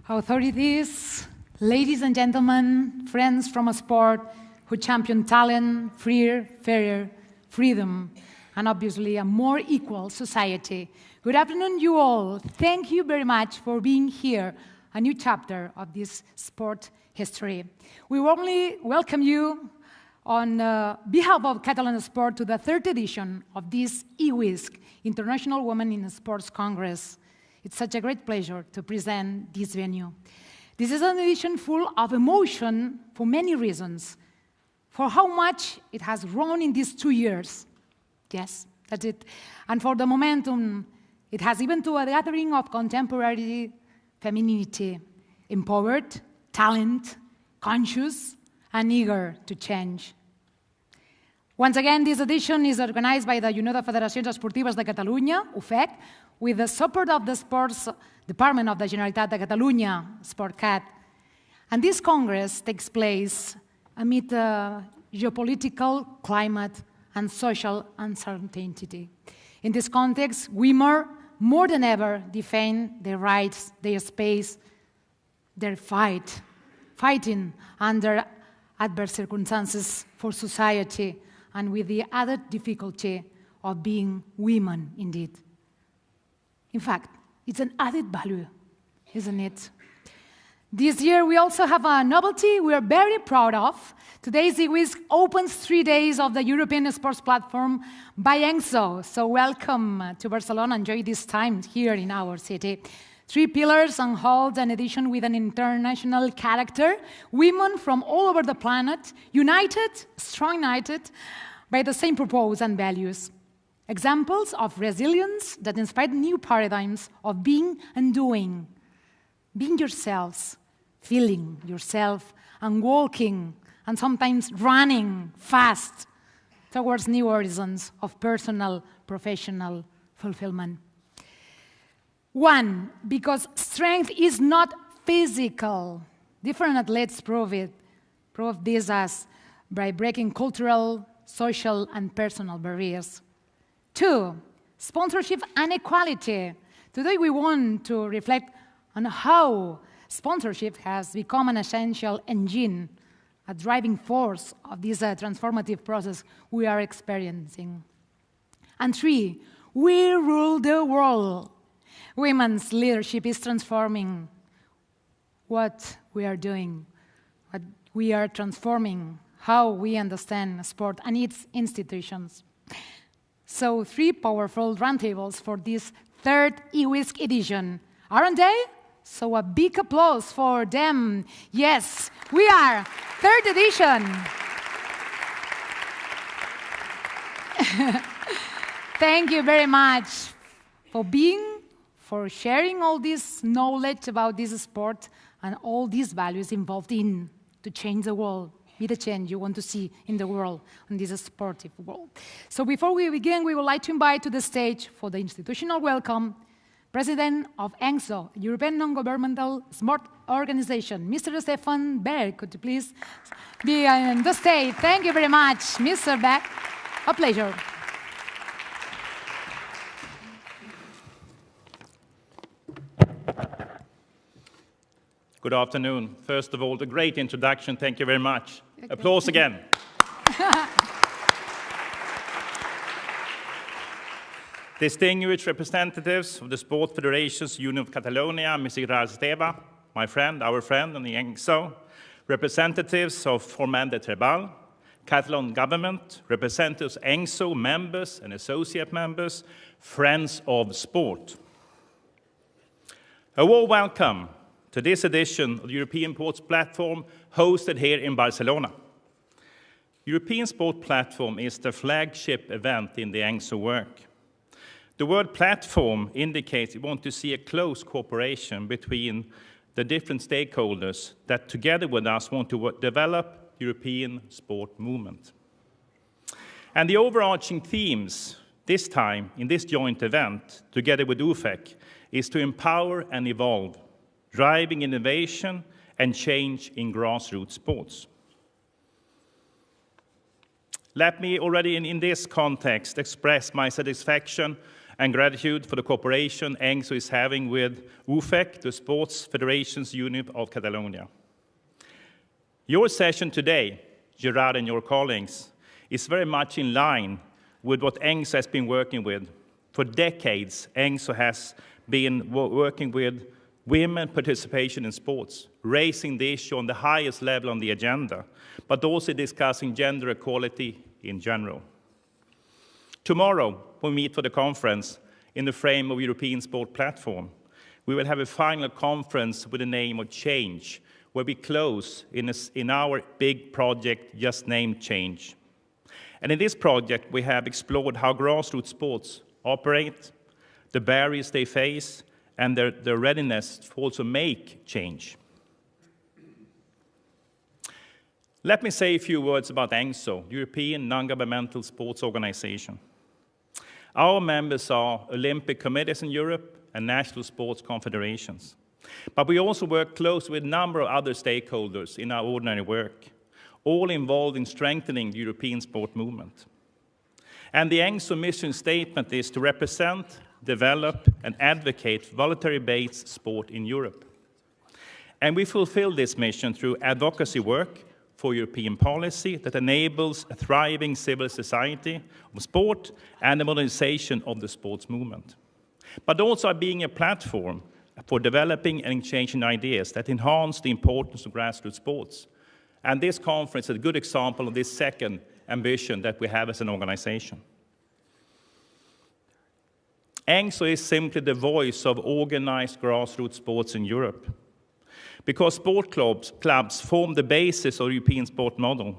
authorities, ladies and gentlemen, friends from a sport who champion talent, fairer, freedom, and obviously a more equal society. Good afternoon, you all. Thank you very much for being here, a new chapter of this sport history. We warmly welcome you on behalf of Catalan Sport to the third edition of this IWISC, International Women in Sports Congress. It's such a great pleasure to present this venue. This is an edition full of emotion for many reasons, for how much it has grown in these 2 years. Yes, that's it. And for the momentum it has given to a gathering of contemporary femininity, empowered, talent, conscious, and eager to change. Once again, this edition is organized by the Unió de Federacions Esportives de Catalunya, UFEC, with the support of the Sports Department of the Generalitat de Catalunya, SportCat. And this Congress takes place amid a geopolitical climate and social uncertainty. In this context, women more than ever defend their rights, their space, their fighting under adverse circumstances for society, and with the added difficulty of being women indeed. In fact, it's an added value, isn't it? This year we also have a novelty we are very proud of. Today's IWISC opens 3 days of the European Sports Platform by ENGSO. So welcome to Barcelona. Enjoy this time here in our city. 3 pillars and hold an edition with an international character. Women from all over the planet, united, strong united, by the same purpose and values. Examples of resilience that inspire new paradigms of being and doing. Being yourselves, feeling yourself, and walking, and sometimes running fast towards new horizons of personal, professional fulfillment. 1, because strength is not physical. Different athletes prove this as by breaking cultural, social, and personal barriers. 2, sponsorship and equality. Today we want to reflect on how sponsorship has become an essential engine, a driving force of this transformative process we are experiencing. And 3, we rule the world. Women's leadership is transforming what we are doing, what we are transforming, how we understand sport and its institutions. So 3 powerful roundtables for this third IWISC edition. Aren't they? So a big applause for them. Yes, we are third edition. Thank you very much for sharing all this knowledge about this sport and all these values involved in to change the world, be the change you want to see in the world, in this sportive world. So before we begin, we would like to invite to the stage for the institutional welcome, President of ENGSO, European Non-Governmental Sport Organization, Mr. Stefan Berg. Could you please be on the stage? Thank you very much, Mr. Berg. A pleasure. Good afternoon. First of all, the great introduction. Thank you very much. Okay. Applause again. Distinguished representatives of the Sport Federation's Union of Catalonia, Mr. Esteva, my friend, our friend, and the ENGSO, representatives of Forment de Treball, Catalan government, representatives of ENGSO, members and associate members, friends of sport. A warm welcome to this edition of the European Sports Platform hosted here in Barcelona. European Sport Platform is the flagship event in the ENGSO work. The word platform indicates we want to see a close cooperation between the different stakeholders that together with us want to develop European sport movement. And the overarching themes this time in this joint event, together with UFEC, is to empower and evolve, driving innovation and change in grassroots sports. Let me already in this context express my satisfaction and gratitude for the cooperation ENGSO is having with UFEC, the Sports Federations Union of Catalonia. Your session today, Gerard and your colleagues, is very much in line with what ENGSO has been working with. For decades, ENGSO has been working with women participation in sports, raising the issue on the highest level on the agenda, but also discussing gender equality in general. Tomorrow, we meet for the conference in the frame of European Sport Platform. We will have a final conference with the name of Change, where we close in our big project just named Change. And in this project, we have explored how grassroots sports operate, the barriers they face, and their readiness to also make change. Let me say a few words about ENGSO, European Non-Governmental Sports Organization. Our members are Olympic committees in Europe and national sports confederations. But we also work closely with a number of other stakeholders in our ordinary work, all involved in strengthening the European sport movement. And the ENGSO mission statement is to represent, develop, and advocate voluntary-based sport in Europe. And we fulfill this mission through advocacy work for European policy that enables a thriving civil society of sport and the modernization of the sports movement. But also being a platform for developing and exchanging ideas that enhance the importance of grassroots sports. And this conference is a good example of this second ambition that we have as an organization. ENGSO is simply the voice of organized grassroots sports in Europe, because sport clubs form the basis of the European sport model.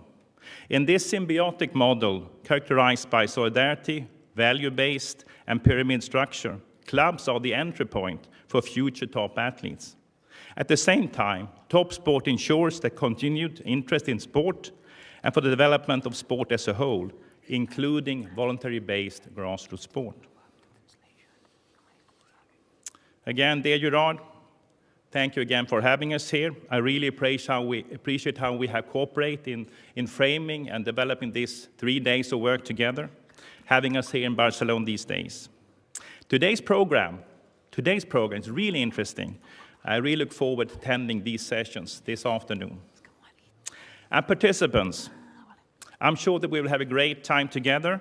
In this symbiotic model, characterized by solidarity, value-based, and pyramid structure, clubs are the entry point for future top athletes. At the same time, top sport ensures the continued interest in sport and for the development of sport as a whole, including voluntary-based grassroots sport. Again, dear Gerard, thank you again for having us here. I really appreciate how we have cooperated in framing and developing these 3 days of work together, having us here in Barcelona these days. Today's program is really interesting. I really look forward to attending these sessions this afternoon. And participants, I'm sure that we will have a great time together,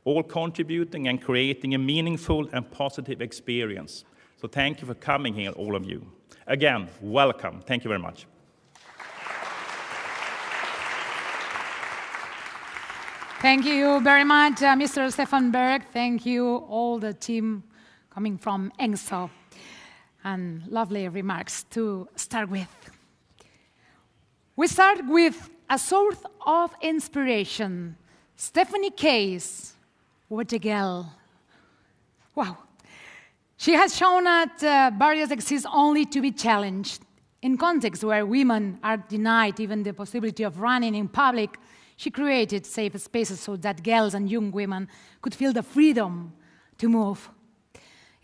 all contributing and creating a meaningful and positive experience. So thank you for coming here, all of you. Again, welcome. Thank you very much. Thank you very much, Mr. Stefan Berg. Thank you, all the team coming from ENGSO. And lovely remarks to start with. We start with a source of inspiration. Stephanie Case, what a girl. Wow. She has shown that barriers exist only to be challenged. In contexts where women are denied even the possibility of running in public, she created safe spaces so that girls and young women could feel the freedom to move.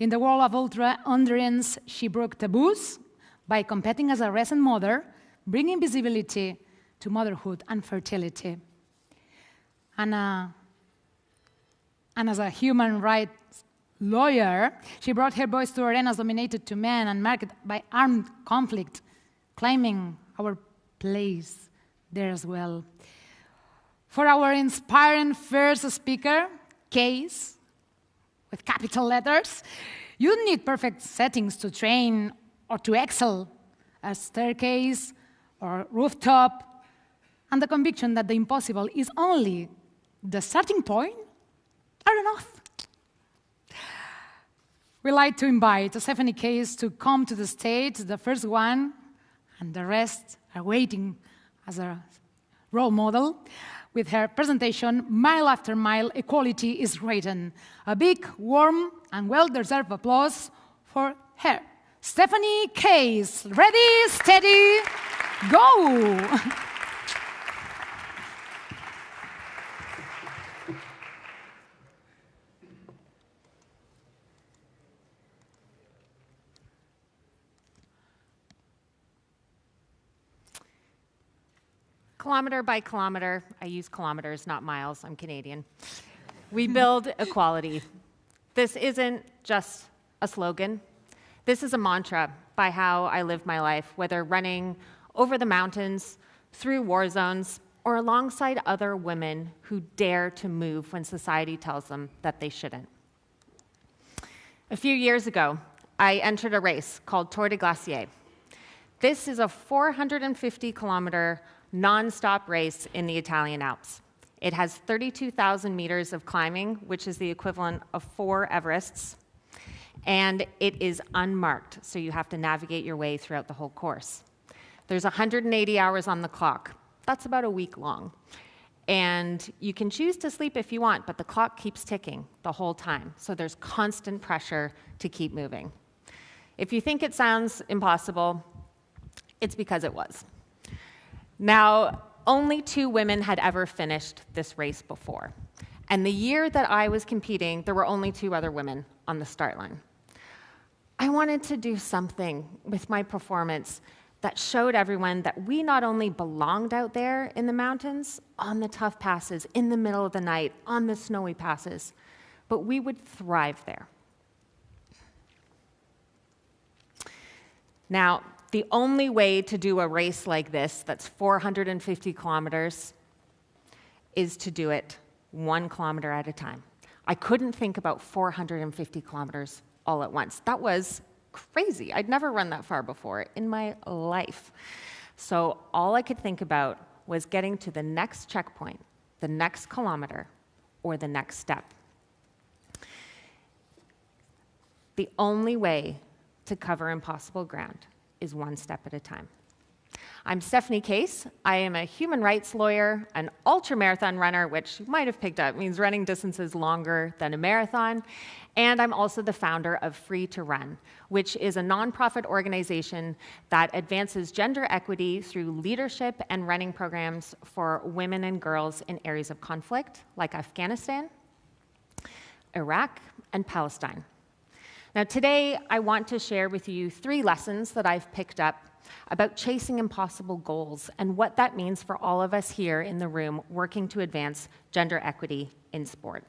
In the world of ultra-endurance, she broke taboos by competing as a recent mother, bringing visibility to motherhood and fertility. And as a human rights lawyer, she brought her voice to arenas dominated to men and marked by armed conflict, claiming our place there as well. For our inspiring first speaker, Case, with capital letters, you don't need perfect settings to train or to excel. A staircase or rooftop, and the conviction that the impossible is only the starting point are enough. We like to invite Stephanie Case to come to the stage, the first one, and the rest are waiting as a role model. With her presentation, Mile After Mile, Equality is Written. A big, warm, and well-deserved applause for her. Stephanie Case, ready, steady, go! Kilometer by kilometer, I use kilometers, not miles, I'm Canadian. We build equality. this isn't just a slogan. This is a mantra by how I live my life, whether running over the mountains, through war zones, or alongside other women who dare to move when society tells them that they shouldn't. A few years ago, I entered a race called Tour de Glacier. This is a 450-kilometer non-stop race in the Italian Alps. It has 32,000 meters of climbing, which is the equivalent of 4 Everests, and it is unmarked, so you have to navigate your way throughout the whole course. There's 180 hours on the clock. That's about a week long. And you can choose to sleep if you want, but the clock keeps ticking the whole time, so there's constant pressure to keep moving. If you think it sounds impossible, it's because it was. Now, only 2 women had ever finished this race before. And the year that I was competing, there were only 2 other women on the start line. I wanted to do something with my performance that showed everyone that we not only belonged out there in the mountains, on the tough passes, in the middle of the night, on the snowy passes, but we would thrive there. Now, the only way to do a race like this, that's 450 kilometers, is to do it 1 kilometer at a time. I couldn't think about 450 kilometers all at once. That was crazy. I'd never run that far before in my life. So all I could think about was getting to the next checkpoint, the next kilometer, or the next step. The only way to cover impossible ground is 1 step at a time. I'm Stephanie Case. I am a human rights lawyer, an ultramarathon runner, which you might have picked up means running distances longer than a marathon, and I'm also the founder of Free to Run, which is a nonprofit organization that advances gender equity through leadership and running programs for women and girls in areas of conflict like Afghanistan, Iraq, and Palestine. Now today, I want to share with you 3 lessons that I've picked up about chasing impossible goals and what that means for all of us here in the room working to advance gender equity in sport.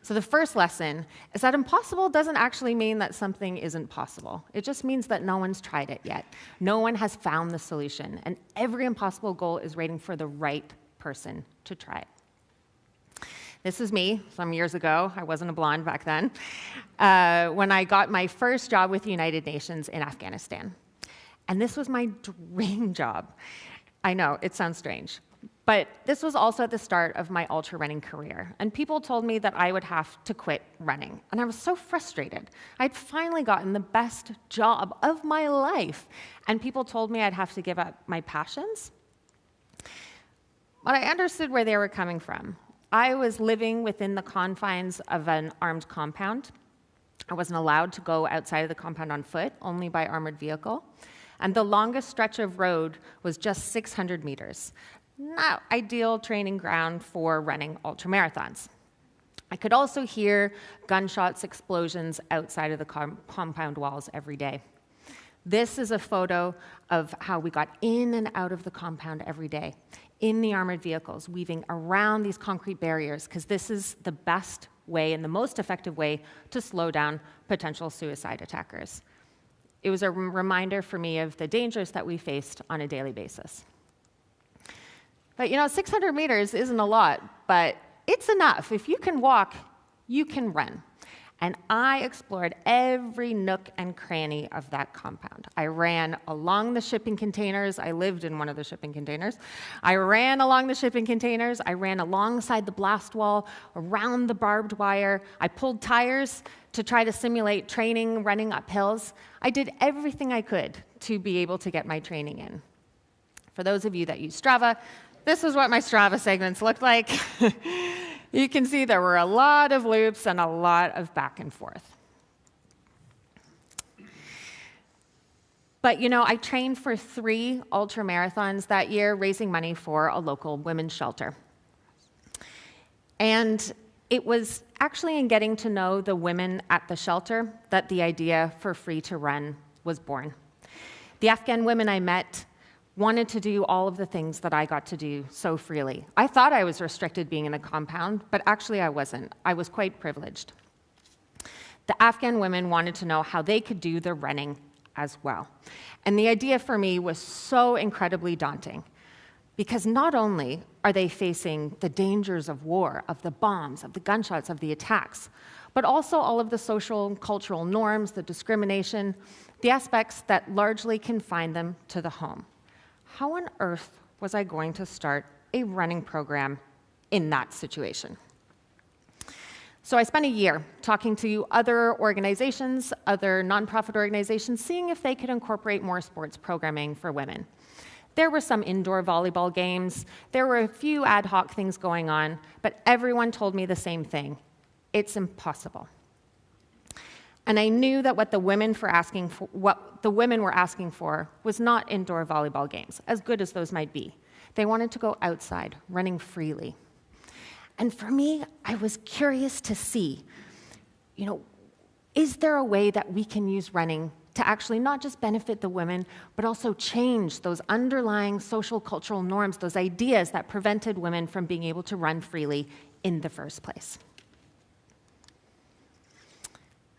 So the first lesson is that impossible doesn't actually mean that something isn't possible. It just means that no one's tried it yet. No one has found the solution, and every impossible goal is waiting for the right person to try it. This is me some years ago. I wasn't a blonde back then, when I got my first job with the United Nations in Afghanistan. And this was my dream job. I know, it sounds strange. But this was also at the start of my ultra running career. And people told me that I would have to quit running. And I was so frustrated. I'd finally gotten the best job of my life. And people told me I'd have to give up my passions. But I understood where they were coming from. I was living within the confines of an armed compound. I wasn't allowed to go outside of the compound on foot, only by armored vehicle. And the longest stretch of road was just 600 meters. Not ideal training ground for running ultramarathons. I could also hear gunshots, explosions outside of the compound walls every day. This is a photo of how we got in and out of the compound every day, in the armored vehicles, weaving around these concrete barriers, because this is the best way and the most effective way to slow down potential suicide attackers. It was a reminder for me of the dangers that we faced on a daily basis. But 600 meters isn't a lot, but it's enough. If you can walk, you can run. And I explored every nook and cranny of that compound. I ran along the shipping containers. I lived in one of the shipping containers. I ran along the shipping containers. I ran alongside the blast wall, around the barbed wire. I pulled tires to try to simulate training, running up hills. I did everything I could to be able to get my training in. For those of you that use Strava, this is what my Strava segments looked like. You can see there were a lot of loops and a lot of back and forth. But I trained for 3 ultramarathons that year, raising money for a local women's shelter. And it was actually in getting to know the women at the shelter that the idea for Free to Run was born. The Afghan women I met wanted to do all of the things that I got to do so freely. I thought I was restricted being in a compound, but actually I wasn't. I was quite privileged. The Afghan women wanted to know how they could do the running as well. And the idea for me was so incredibly daunting, because not only are they facing the dangers of war, of the bombs, of the gunshots, of the attacks, but also all of the social and cultural norms, the discrimination, the aspects that largely confine them to the home. How on earth was I going to start a running program in that situation? So I spent a year talking to other organizations, other nonprofit organizations, seeing if they could incorporate more sports programming for women. There were some indoor volleyball games, there were a few ad hoc things going on, but everyone told me the same thing: it's impossible. And I knew that what the women were asking for was not indoor volleyball games, as good as those might be. They wanted to go outside, running freely. And for me, I was curious to see, is there a way that we can use running to actually not just benefit the women, but also change those underlying social cultural norms, those ideas that prevented women from being able to run freely in the first place?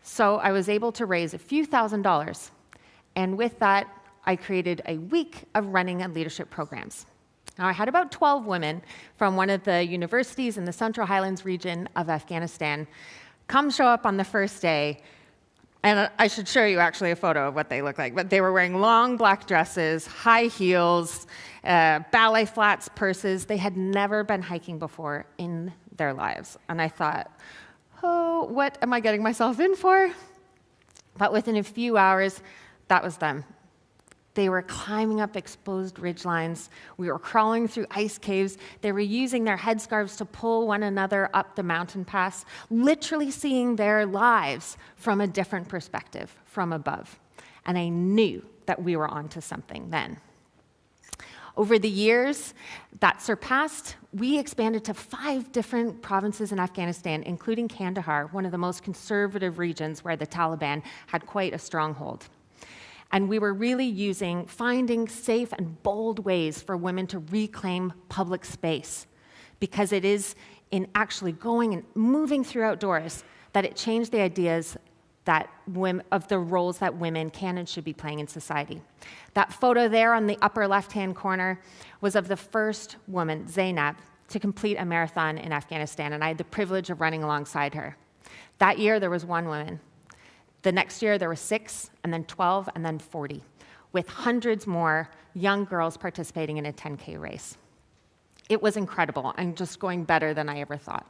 So I was able to raise a few $1,000s, and with that, I created a week of running and leadership programs. Now, I had about 12 women from one of the universities in the Central Highlands region of Afghanistan come show up on the first day, and I should show you actually a photo of what they look like, but they were wearing long black dresses, high heels, ballet flats, purses. They had never been hiking before in their lives, and I thought, oh, what am I getting myself in for? But within a few hours, that was them. They were climbing up exposed ridgelines. We were crawling through ice caves. They were using their headscarves to pull one another up the mountain pass, literally seeing their lives from a different perspective, from above. And I knew that we were onto something then. Over the years that surpassed, we expanded to 5 different provinces in Afghanistan, including Kandahar, one of the most conservative regions where the Taliban had quite a stronghold. And we were really finding safe and bold ways for women to reclaim public space, because it is in actually going and moving through outdoors that it changed the ideas of the roles that women can and should be playing in society. That photo there on the upper left-hand corner was of the first woman, Zainab, to complete a marathon in Afghanistan, and I had the privilege of running alongside her. That year, there was 1 woman. The next year, there were 6, and then 12, and then 40, with hundreds more young girls participating in a 10K race. It was incredible, and just going better than I ever thought.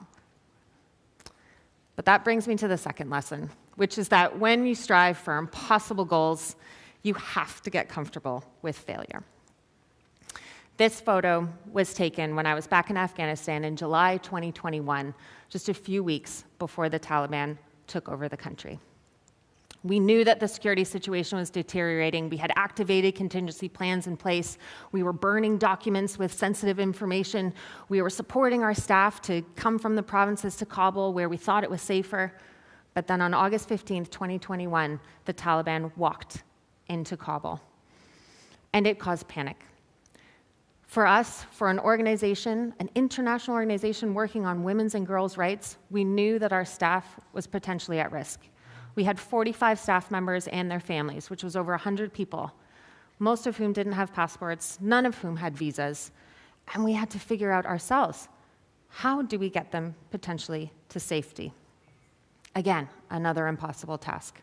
But that brings me to the second lesson, which is that when you strive for impossible goals, you have to get comfortable with failure. This photo was taken when I was back in Afghanistan in July 2021, just a few weeks before the Taliban took over the country. We knew that the security situation was deteriorating. We had activated contingency plans in place. We were burning documents with sensitive information. We were supporting our staff to come from the provinces to Kabul, where we thought it was safer. But then on August 15th, 2021, the Taliban walked into Kabul, and it caused panic. For us, for an organization, an international organization working on women's and girls' rights, we knew that our staff was potentially at risk. We had 45 staff members and their families, which was over 100 people, most of whom didn't have passports, none of whom had visas, and we had to figure out ourselves, how do we get them potentially to safety? Again, another impossible task.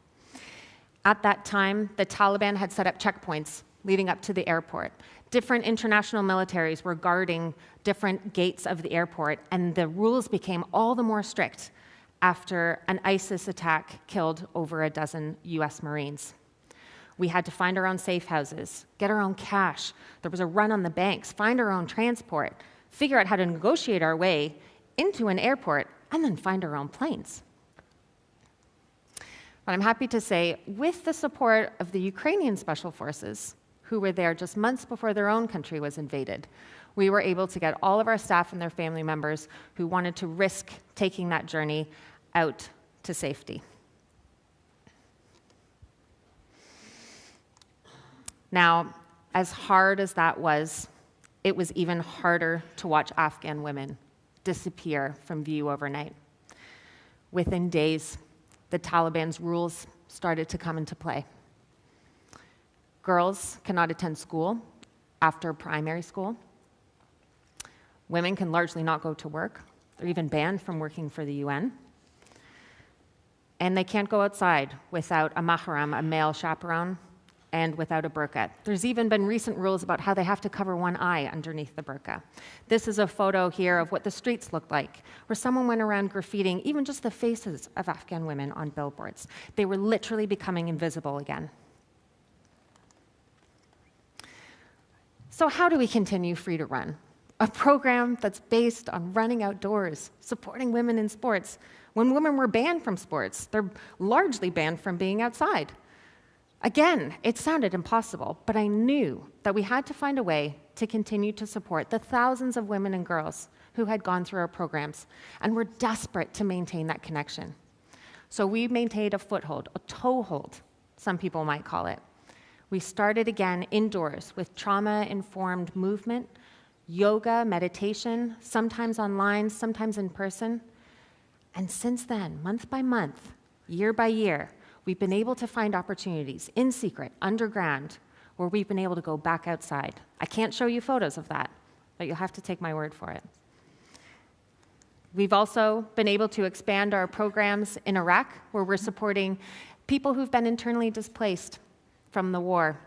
At that time, the Taliban had set up checkpoints leading up to the airport. Different international militaries were guarding different gates of the airport, and the rules became all the more strict after an ISIS attack killed over a dozen US Marines. We had to find our own safe houses, get our own cash. There was a run on the banks, find our own transport, figure out how to negotiate our way into an airport, and then find our own planes. But I'm happy to say, with the support of the Ukrainian Special Forces, who were there just months before their own country was invaded, we were able to get all of our staff and their family members who wanted to risk taking that journey out to safety. Now, as hard as that was, it was even harder to watch Afghan women disappear from view overnight. Within days, the Taliban's rules started to come into play. Girls cannot attend school after primary school. Women can largely not go to work. They're even banned from working for the UN. And they can't go outside without a mahram, a male chaperone, and without a burqa. There's even been recent rules about how they have to cover one eye underneath the burqa. This is a photo here of what the streets looked like, where someone went around graffitiing even just the faces of Afghan women on billboards. They were literally becoming invisible again. So how do we continue Free to Run? A program that's based on running outdoors, supporting women in sports. When women were banned from sports, they're largely banned from being outside. Again, it sounded impossible, but I knew that we had to find a way to continue to support the thousands of women and girls who had gone through our programs and were desperate to maintain that connection. So we maintained a foothold, a toehold, some people might call it. We started again indoors with trauma-informed movement, yoga, meditation, sometimes online, sometimes in person. And since then, month by month, year by year, we've been able to find opportunities in secret, underground, where we've been able to go back outside. I can't show you photos of that, but you'll have to take my word for it. We've also been able to expand our programs in Iraq, where we're supporting people who've been internally displaced from the war,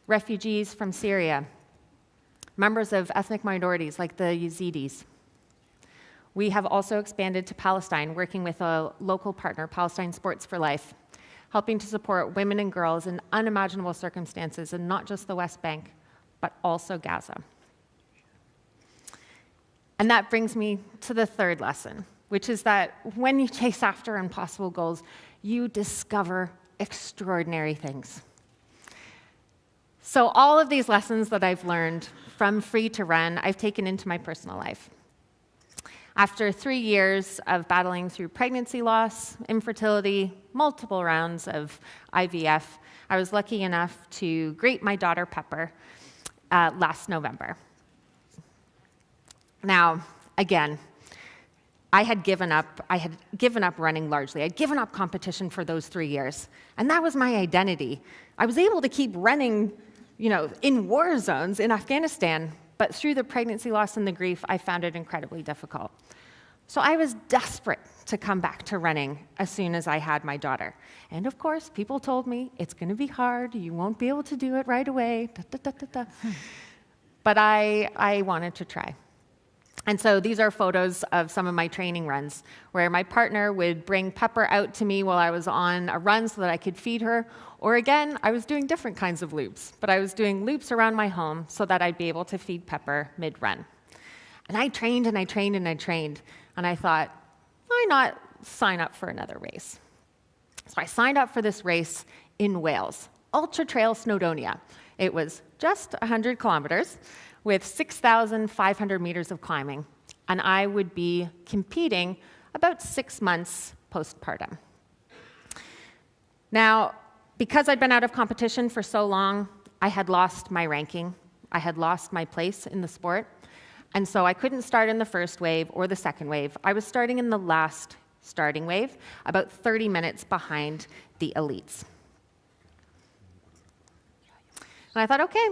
refugees from Syria, members of ethnic minorities like the Yazidis. We have also expanded to Palestine, working with a local partner, Palestine Sports for Life, helping to support women and girls in unimaginable circumstances in not just the West Bank, but also Gaza. And that brings me to the third lesson, which is that when you chase after impossible goals, you discover extraordinary things. So all of these lessons that I've learned from Free to Run, I've taken into my personal life. After 3 years of battling through pregnancy loss, infertility, multiple rounds of IVF, I was lucky enough to greet my daughter Pepper last November. Now, again, I had given up running largely. I'd given up competition for those 3 years, and that was my identity. I was able to keep running, in war zones in Afghanistan, but through the pregnancy loss and the grief, I found it incredibly difficult. So I was desperate to come back to running as soon as I had my daughter. And of course, people told me, it's going to be hard, you won't be able to do it right away, But I wanted to try. And so these are photos of some of my training runs, where my partner would bring Pepper out to me while I was on a run so that I could feed her. Or again, I was doing different kinds of loops, but I was doing loops around my home so that I'd be able to feed Pepper mid-run. And I trained and I trained and I trained, and I thought, why not sign up for another race? So I signed up for this race in Wales, Ultra Trail Snowdonia. It was just 100 kilometers with 6,500 meters of climbing, and I would be competing about 6 months postpartum. Now, because I'd been out of competition for so long, I had lost my ranking. I had lost my place in the sport, and so I couldn't start in the first wave or the second wave. I was starting in the last starting wave, about 30 minutes behind the elites. And I thought, okay,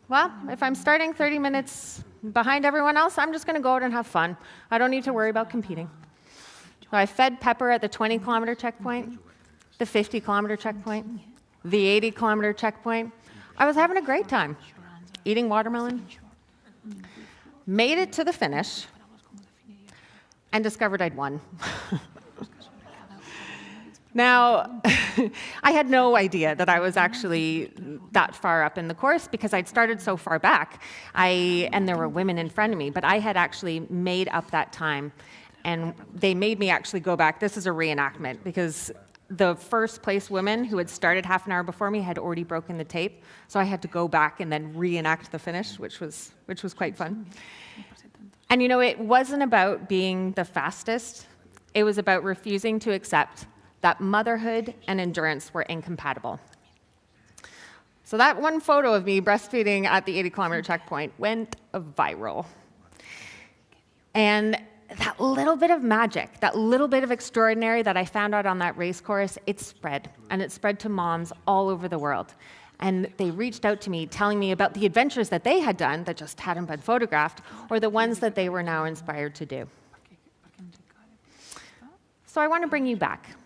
well, if I'm starting 30 minutes behind everyone else, I'm just going to go out and have fun. I don't need to worry about competing. So I fed Pepper at the 20-kilometer checkpoint, the 50-kilometer checkpoint, the 80-kilometer checkpoint. I was having a great time, eating watermelon. Made it to the finish, and discovered I'd won. Now, I had no idea that I was actually that far up in the course because I'd started so far back, and there were women in front of me, but I had actually made up that time, and they made me actually go back. This is a reenactment because the first place women who had started half an hour before me had already broken the tape, so I had to go back and then reenact the finish, which was quite fun. And it wasn't about being the fastest. It was about refusing to accept that motherhood and endurance were incompatible. So that one photo of me breastfeeding at the 80-kilometer checkpoint went viral. And that little bit of magic, that little bit of extraordinary that I found out on that race course, it spread. And it spread to moms all over the world. And they reached out to me telling me about the adventures that they had done that just hadn't been photographed, or the ones that they were now inspired to do. So I want to bring you back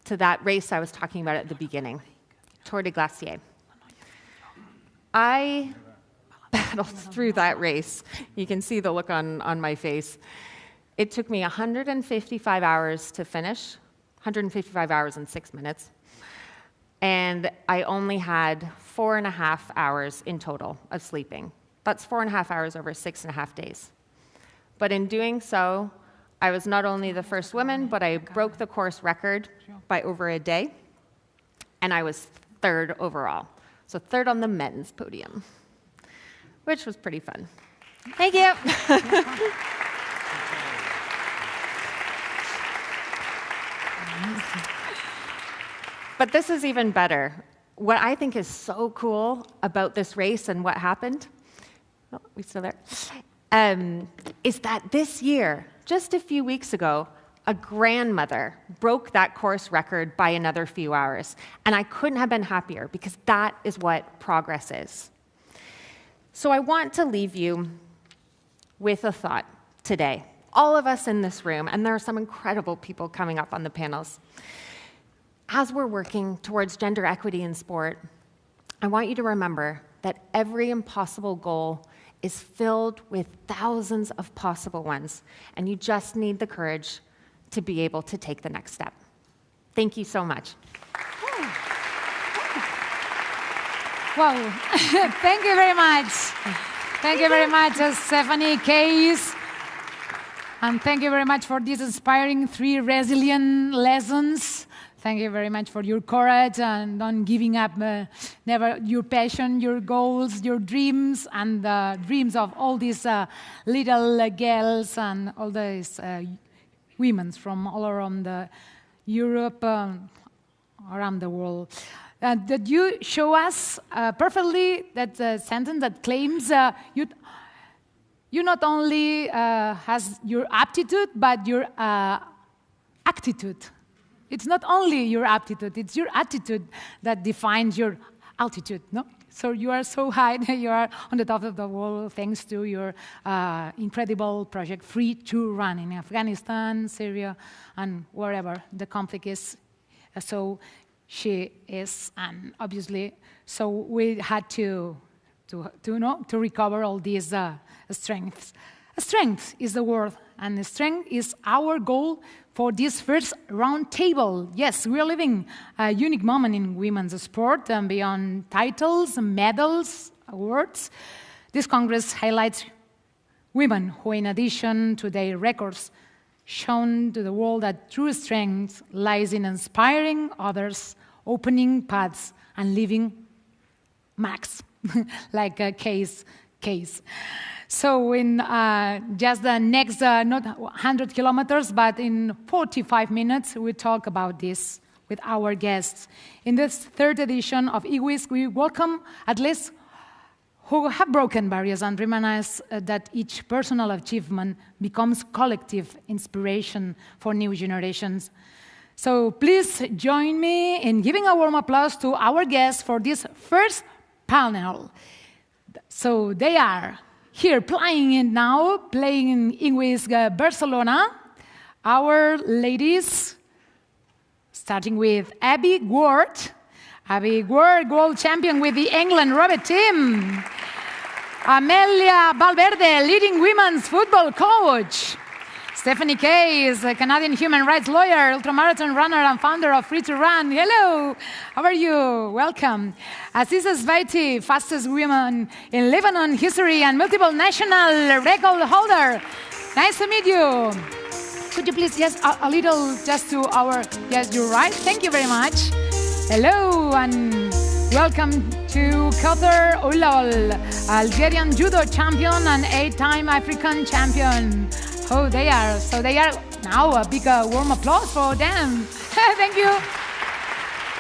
to that race I was talking about at the beginning, Tour de Glacier. I battled through that race. You can see the look on my face. It took me 155 hours to finish, 155 hours and 6 minutes. And I only had 4.5 hours in total of sleeping. That's 4.5 hours over 6.5 days. But in doing so, I was not only the first woman, but I broke the course record by over a day. And I was third overall. So third on the men's podium, which was pretty fun. Thank you. But this is even better. What I think is so cool about this race and what happened, oh, we still there, is that this year, just a few weeks ago, a grandmother broke that course record by another few hours. And I couldn't have been happier, because that is what progress is. So I want to leave you with a thought today. All of us in this room, and there are some incredible people coming up on the panels. As we're working towards gender equity in sport, I want you to remember that every impossible goal is filled with thousands of possible ones, and you just need the courage to be able to take the next step. Thank you so much. Wow, thank you very much. Thank you very much, Stephanie Case. And thank you very much for these inspiring 3 resilient lessons. Thank you very much for your courage and not giving up, never your passion, your goals, your dreams, and the dreams of all these little girls and all these women from all around Europe, around the world. That you show us perfectly that sentence that claims you not only has your aptitude, but your attitude. It's not only your aptitude, it's your attitude that defines your altitude, no? So you are so high, you are on the top of the world thanks to your incredible project, Free to Run, in Afghanistan, Syria, and wherever the conflict is. So she is, and obviously, so we had to recover all these strengths. Strength is the word, and strength is our goal for this first round table. Yes, we are living a unique moment in women's sport, and beyond titles, medals, awards. This Congress highlights women who, in addition to their records, shown to the world that true strength lies in inspiring others, opening paths, and leaving marks, like a case. So in just the next, not 100 kilometers, but in 45 minutes, we talk about this with our guests. In this 3rd edition of IWISC, we welcome athletes who have broken barriers and recognize that each personal achievement becomes collective inspiration for new generations. So please join me in giving a warm applause to our guests for this first panel. So they are here playing in IWISC Barcelona. Our ladies, starting with Abby Ward. Abby Ward, world champion with the England rugby team. Amelia Valverde, leading women's football coach. Stephanie Case, a Canadian human rights lawyer, ultramarathon runner, and founder of Free to Run. Hello, how are you? Welcome. Aziza Zvaiti, fastest woman in Lebanon history and multiple national record holder. Nice to meet you. Could you please, yes, a little just to our, yes, you're right. Thank you very much. Hello, and welcome to Qatar Ulal, Algerian judo champion and 8-time African champion. Oh, they are. So they are now a big warm applause for them. Thank you.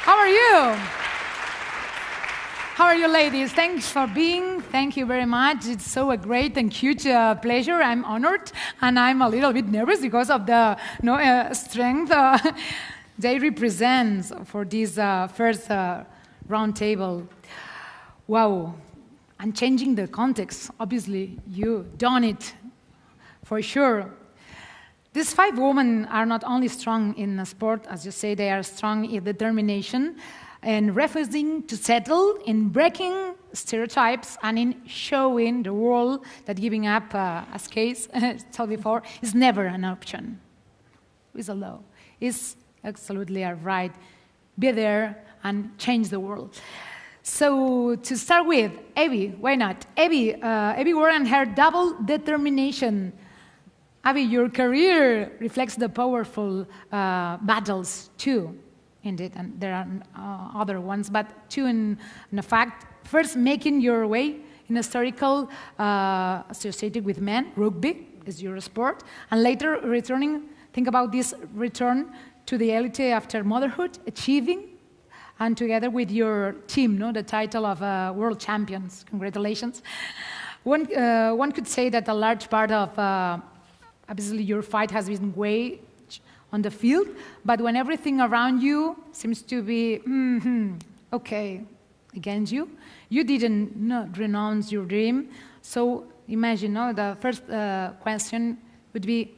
How are you? How are you, ladies? Thanks for being. Thank you very much. It's so a great and huge pleasure. I'm honored, and I'm a little bit nervous because of the strength they represent for this first round table. Wow. And changing the context, obviously, you done it, for sure. These 5 women are not only strong in sport, as you say, they are strong in determination and refusing to settle, in breaking stereotypes, and in showing the world that giving up, as Case told before, is never an option. It's a law. It's absolutely a right. Be there and change the world. So to start with, Abby, why not? Abby Ward and her double determination. Abby, your career reflects the powerful battles too, indeed, and there are other ones, but 2 in fact. First, making your way in historical associated with men, rugby is your sport, and later returning, think about this return to the elite after motherhood, achieving, and together with your team, the title of world champions. Congratulations. One could say that a large part of, obviously, your fight has been waged on the field, but when everything around you seems to be, okay, against you, you didn't renounce your dream. So imagine, the first question would be,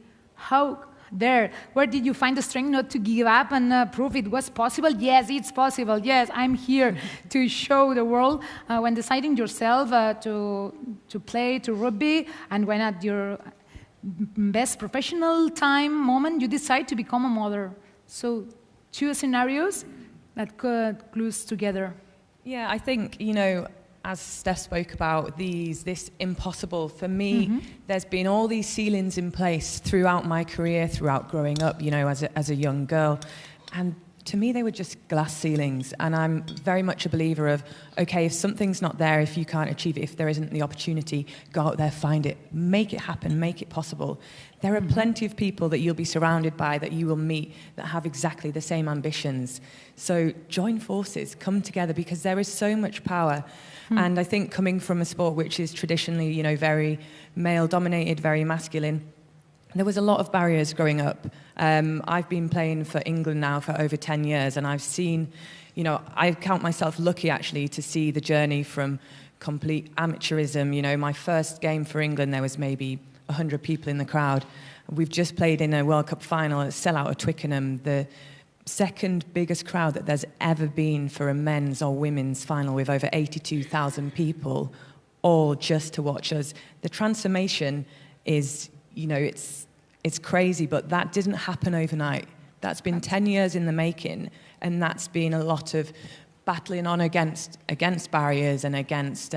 where did you find the strength not to give up and prove it was possible? Yes, it's possible. Yes, I'm here to show the world. When deciding yourself to play to rugby, and when at your best professional moment, you decide to become a mother. So 2 scenarios that could close together. Yeah, I think, as Steph spoke about, this impossible, for me, there's been all these ceilings in place throughout my career, throughout growing up, as a young girl. And to me, they were just glass ceilings. And I'm very much a believer of, okay, if something's not there, if you can't achieve it, if there isn't the opportunity, go out there, find it, make it happen, make it possible. There are plenty of people that you'll be surrounded by, that you will meet, that have exactly the same ambitions. So join forces, come together, because there is so much power. And I think coming from a sport which is traditionally, very male-dominated, very masculine, there was a lot of barriers growing up. I've been playing for England now for over 10 years, and I've seen, I count myself lucky, actually, to see the journey from complete amateurism. My first game for England, there was maybe 100 people in the crowd. We've just played in a World Cup final at sellout at Twickenham, the second biggest crowd that there's ever been for a men's or women's final, with over 82,000 people, all just to watch us. The transformation is, it's crazy, but that didn't happen overnight. That's been 10 years in the making, and that's been a lot of battling on against barriers and against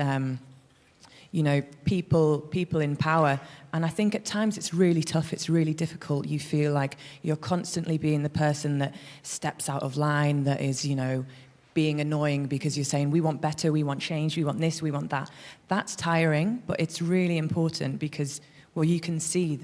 people in power. And I think at times it's really tough, it's really difficult. You feel like you're constantly being the person that steps out of line, that is, being annoying because you're saying, we want better, we want change, we want this, we want that. That's tiring, but it's really important because, well, you can see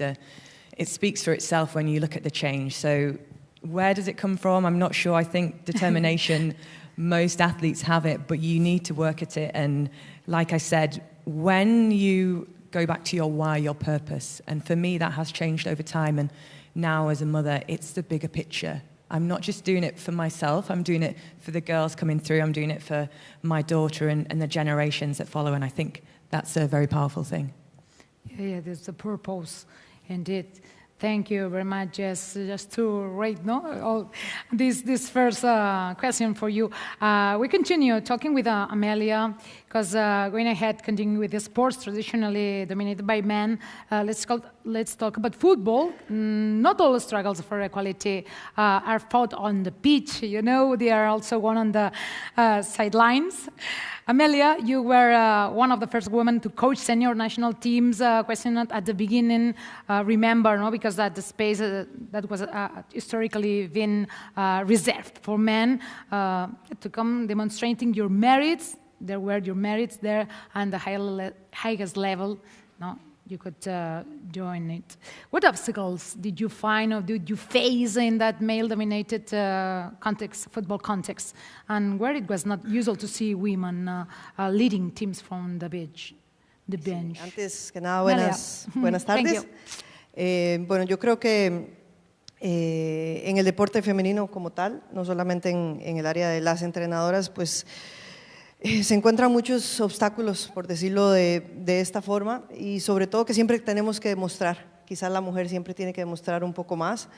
it speaks for itself when you look at the change. So where does it come from? I'm not sure. I think determination, most athletes have it, but you need to work at it. And like I said, when you go back to your why, your purpose, and for me that has changed over time, and now as a mother, it's the bigger picture. I'm not just doing it for myself, I'm doing it for the girls coming through, I'm doing it for my daughter and the generations that follow, and I think that's a very powerful thing. Yeah, there's the purpose, indeed. Thank you very much. Just to rate this first question for you. We continue talking with Amelia, because going ahead, continuing with the sports traditionally dominated by men, let's talk about football. Not all struggles for equality are fought on the pitch. They are also won on the sidelines. Amelia, you were one of the first women to coach senior national teams. Question at the beginning, remember, because that the space that was historically been reserved for men to come demonstrating your merits. There were your merits there, and the highest level you could join it. What obstacles did you find or did you face in that male-dominated context, football context, and where it was not usual to see women leading teams from the bench? Sí, antes que nada, buenas tardes. Bueno, yo creo que en el deporte femenino como tal, no solamente en el área de las entrenadoras, pues se encuentran muchos obstáculos, por decirlo de esta forma, y sobre todo que siempre tenemos que demostrar. Quizás la mujer siempre tiene que demostrar un poco más.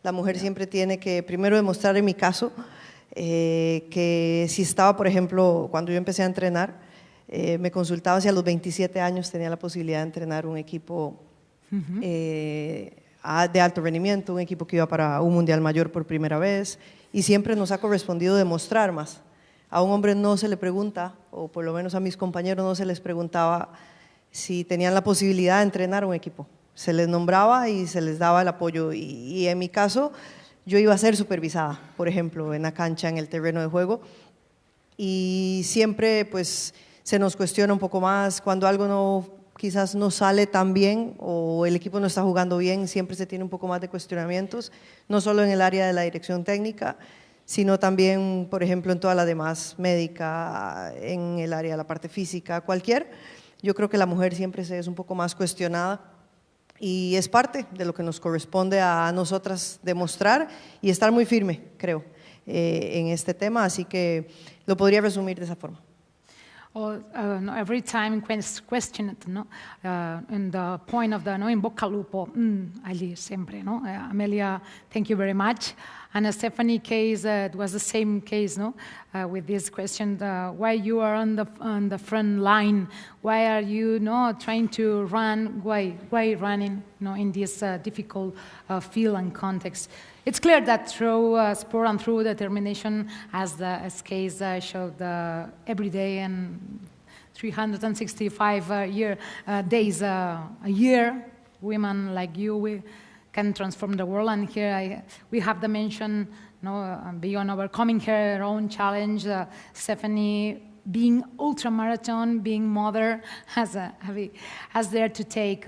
La mujer siempre tiene que primero demostrar, en mi caso, que si estaba, por ejemplo, cuando yo empecé a entrenar, me consultaba si a los 27 años tenía la posibilidad de entrenar un equipo de alto rendimiento, un equipo que iba para un mundial mayor por primera vez, y siempre nos ha correspondido demostrar más. A un hombre no se le pregunta, o por lo menos a mis compañeros no se les preguntaba si tenían la posibilidad de entrenar un equipo. Se les nombraba y se les daba el apoyo. Y en mi caso, yo iba a ser supervisada, por ejemplo, en la cancha, en el terreno de juego. Y siempre pues se nos cuestiona un poco más cuando algo quizás no sale tan bien o el equipo no está jugando bien, siempre se tiene un poco más de cuestionamientos, no solo en el área de la dirección técnica, sino también, por ejemplo, en toda la demás médica, en el área de la parte física, cualquier. Yo creo que la mujer siempre es un poco más cuestionada y es parte de lo que nos corresponde a nosotras demostrar y estar muy firme, creo, en este tema, así que lo podría resumir de esa forma. No, every time question it, no? In the point of the in bocca al lupo, allí siempre, no? Amelia, thank you very much. And Stephanie case, it was the same case, no? With this question, why you are on the front line? Why are you trying to run? Why running? In this difficult field and context. It's clear that through sport and through determination, as the case showed every day and 365 days a year, women like you, we can transform the world. And here we have the mention, beyond overcoming her own challenge, Stephanie being ultramarathon, being mother, has there to take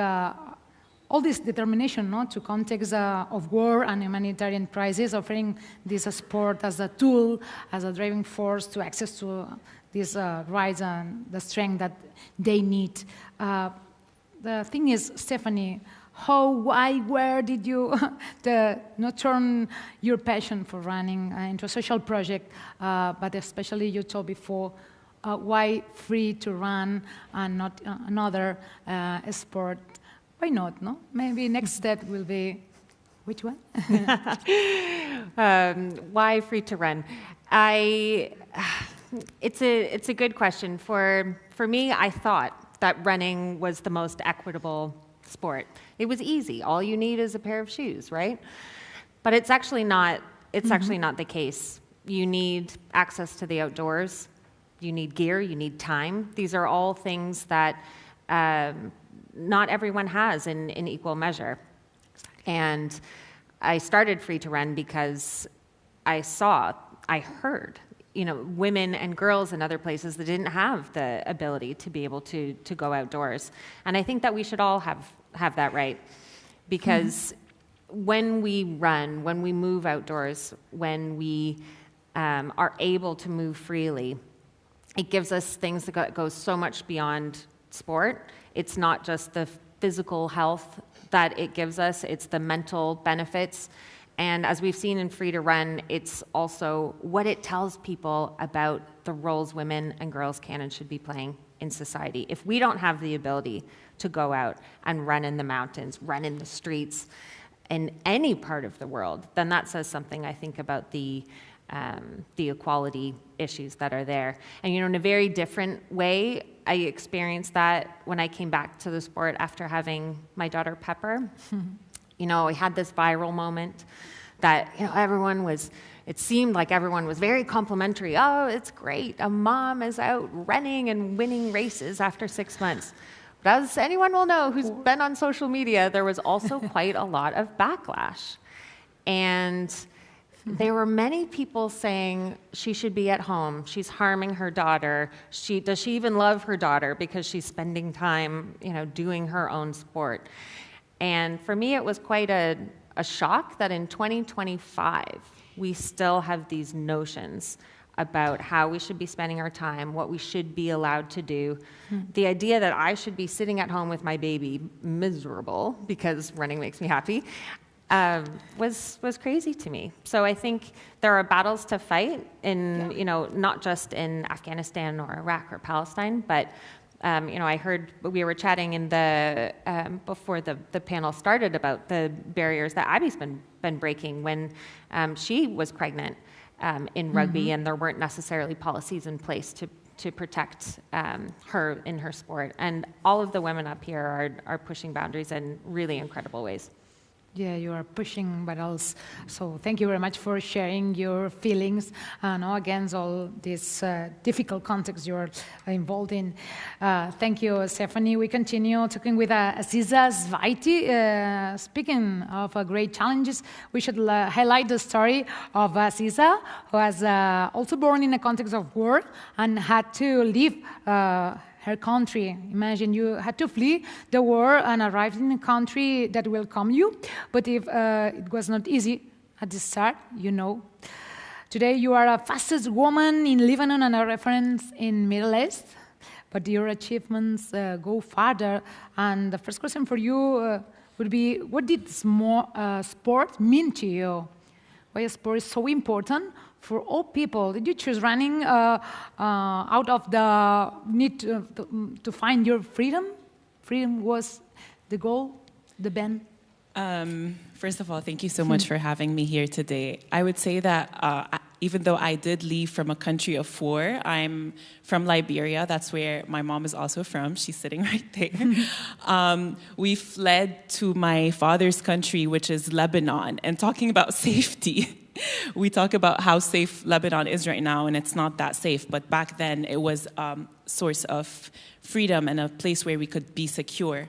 all this determination to context of war and humanitarian crisis, offering this sport as a tool, as a driving force to access to these rights and the strength that they need. The thing is, Stephanie, how, why, where did you turn your passion for running into a social project, but especially you told before, why free to run and not another sport? Why not, no? Maybe next step will be, which one? Why free to run? It's a good question. For me, I thought that running was the most equitable sport. It was easy. All you need is a pair of shoes, right? But it's actually not. It's actually not the case. You need access to the outdoors. You need gear. You need time. These are all things that not everyone has in equal measure. And I started Free to Run because I heard, women and girls in other places that didn't have the ability to be able to go outdoors. And I think that we should all have that right. Because when we run, when we move outdoors, when we are able to move freely, it gives us things that go so much beyond sport. It's not just the physical health that it gives us, it's the mental benefits. And as we've seen in Free to Run, it's also what it tells people about the roles women and girls can and should be playing in society. If we don't have the ability to go out and run in the mountains, run in the streets, in any part of the world, then that says something, I think, about the equality issues that are there. And in a very different way, I experienced that when I came back to the sport after having my daughter Pepper. I had this viral moment that it seemed like everyone was very complimentary. Oh, it's great, a mom is out running and winning races after 6 months. But as anyone will know who's been on social media, there was also quite a lot of backlash. And There were many people saying she should be at home, she's harming her daughter, does she even love her daughter because she's spending time, doing her own sport. And for me, it was quite a shock that in 2025, we still have these notions about how we should be spending our time, what we should be allowed to do. The idea that I should be sitting at home with my baby, miserable, because running makes me happy, was crazy to me. So I think there are battles to fight in, not just in Afghanistan or Iraq or Palestine, but I heard we were chatting in the before the panel started about the barriers that Abby's been breaking when she was pregnant in rugby, and there weren't necessarily policies in place to protect her in her sport. And all of the women up here are pushing boundaries in really incredible ways. Yeah, you are pushing battles. So thank you very much for sharing your feelings against all this difficult context you're involved in. Thank you, Stephanie. We continue talking with Aziza Zvaiti. Speaking of great challenges, we should highlight the story of Aziza, who was also born in a context of war and had to leave her country. Imagine you had to flee the war and arrive in a country that welcomed you. But if it was not easy at the start, Today you are the fastest woman in Lebanon and a reference in Middle East. But your achievements go farther. And the first question for you would be, what did sport mean to you? Why sport is so important for all people? Did you choose running out of the need to find your freedom? Freedom was the goal, the band? First of all, thank you so much for having me here today. I would say that even though I did leave from a country of 4, I'm from Liberia. That's where my mom is also from. She's sitting right there. We fled to my father's country, which is Lebanon. And talking about safety, we talk about how safe Lebanon is right now, and it's not that safe. But back then, it was a source of freedom and a place where we could be secure.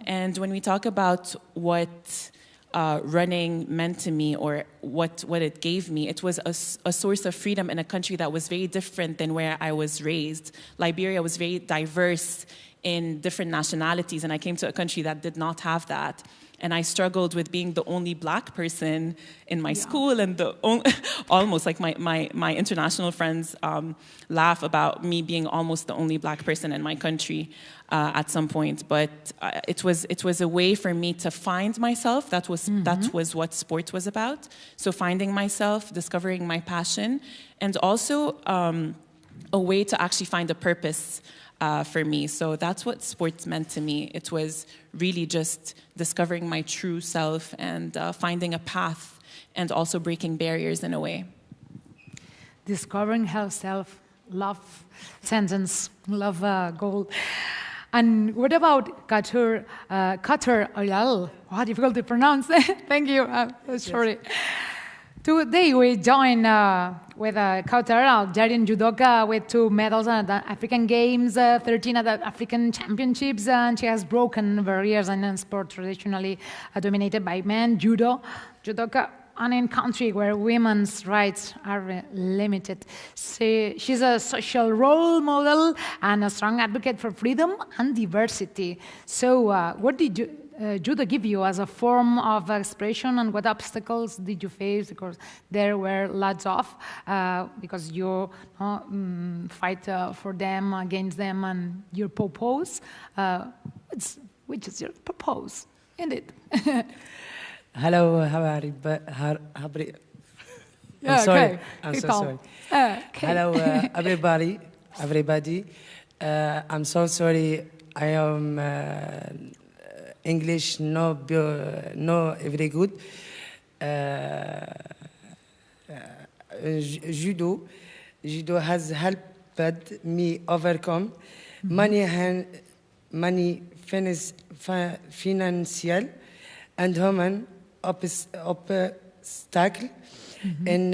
And when we talk about what running meant to me or what it gave me, it was a source of freedom in a country that was very different than where I was raised. Liberia was very diverse in different nationalities, and I came to a country that did not have that. And I struggled with being the only black person in my school, and almost like my international friends laugh about me being almost the only black person in my country at some point. But it was a way for me to find myself. That was what sport was about. So finding myself, discovering my passion, and also a way to actually find a purpose for me. So that's what sports meant to me. It was really just discovering my true self and finding a path and also breaking barriers in a way. Discovering herself, love sentence, love goal. And what about Qatar Oyal? Oh, difficult to pronounce. Thank you. Sorry. Yes. Today we join with Qatar, Algerian judoka, with 2 medals at the African Games, 13 at the African Championships, and she has broken barriers in a sport traditionally dominated by men, judoka, and in a country where women's rights are limited. She's a social role model and a strong advocate for freedom and diversity. So what did judo give you as a form of expression, and what obstacles did you face? Because there were lots of, because you fight for them, against them, and your purpose. Which is your purpose? Indeed. Hello, how are you? I'm sorry. I'm so sorry. Hello, everybody. I'm so sorry. I am English no very good. Judo has helped me overcome many financial and human obstacles in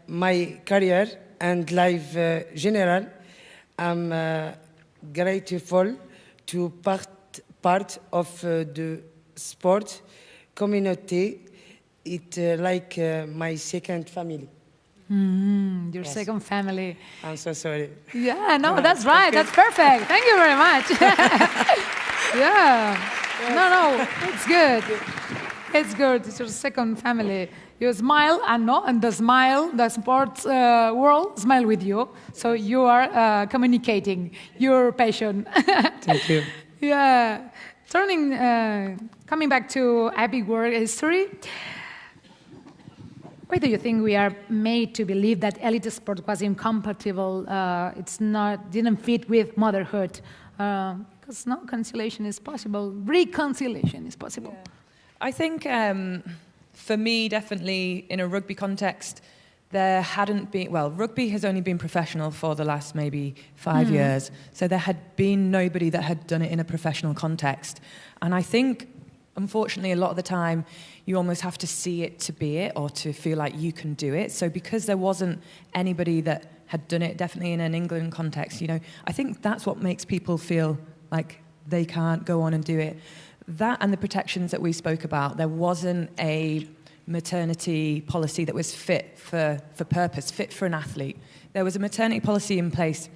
my career and life general. I'm grateful to part of the sport community It's like my second family. Your second family. I'm so sorry. Yeah, no, that's right. That's perfect. Thank you very much. Yeah. No, it's good. It's good. It's your second family. You smile, and the smile, the sports world, smile with you. So you are communicating your passion. Thank you. Yeah. Coming back to epic work history, why do you think we are made to believe that elite sport was incompatible? Didn't fit with motherhood? Because no conciliation is possible. Reconciliation is possible. Yeah. I think for me, definitely in a rugby context, there hadn't been, well, rugby has only been professional for the last maybe 5 years. So there had been nobody that had done it in a professional context. And I think, unfortunately, a lot of the time, you almost have to see it to be it or to feel like you can do it. So because there wasn't anybody that had done it, definitely in an England context, you know, I think that's what makes people feel like they can't go on and do it. That and the protections that we spoke about, there wasn't a maternity policy that was fit for purpose, fit for an athlete. There was a maternity policy in place,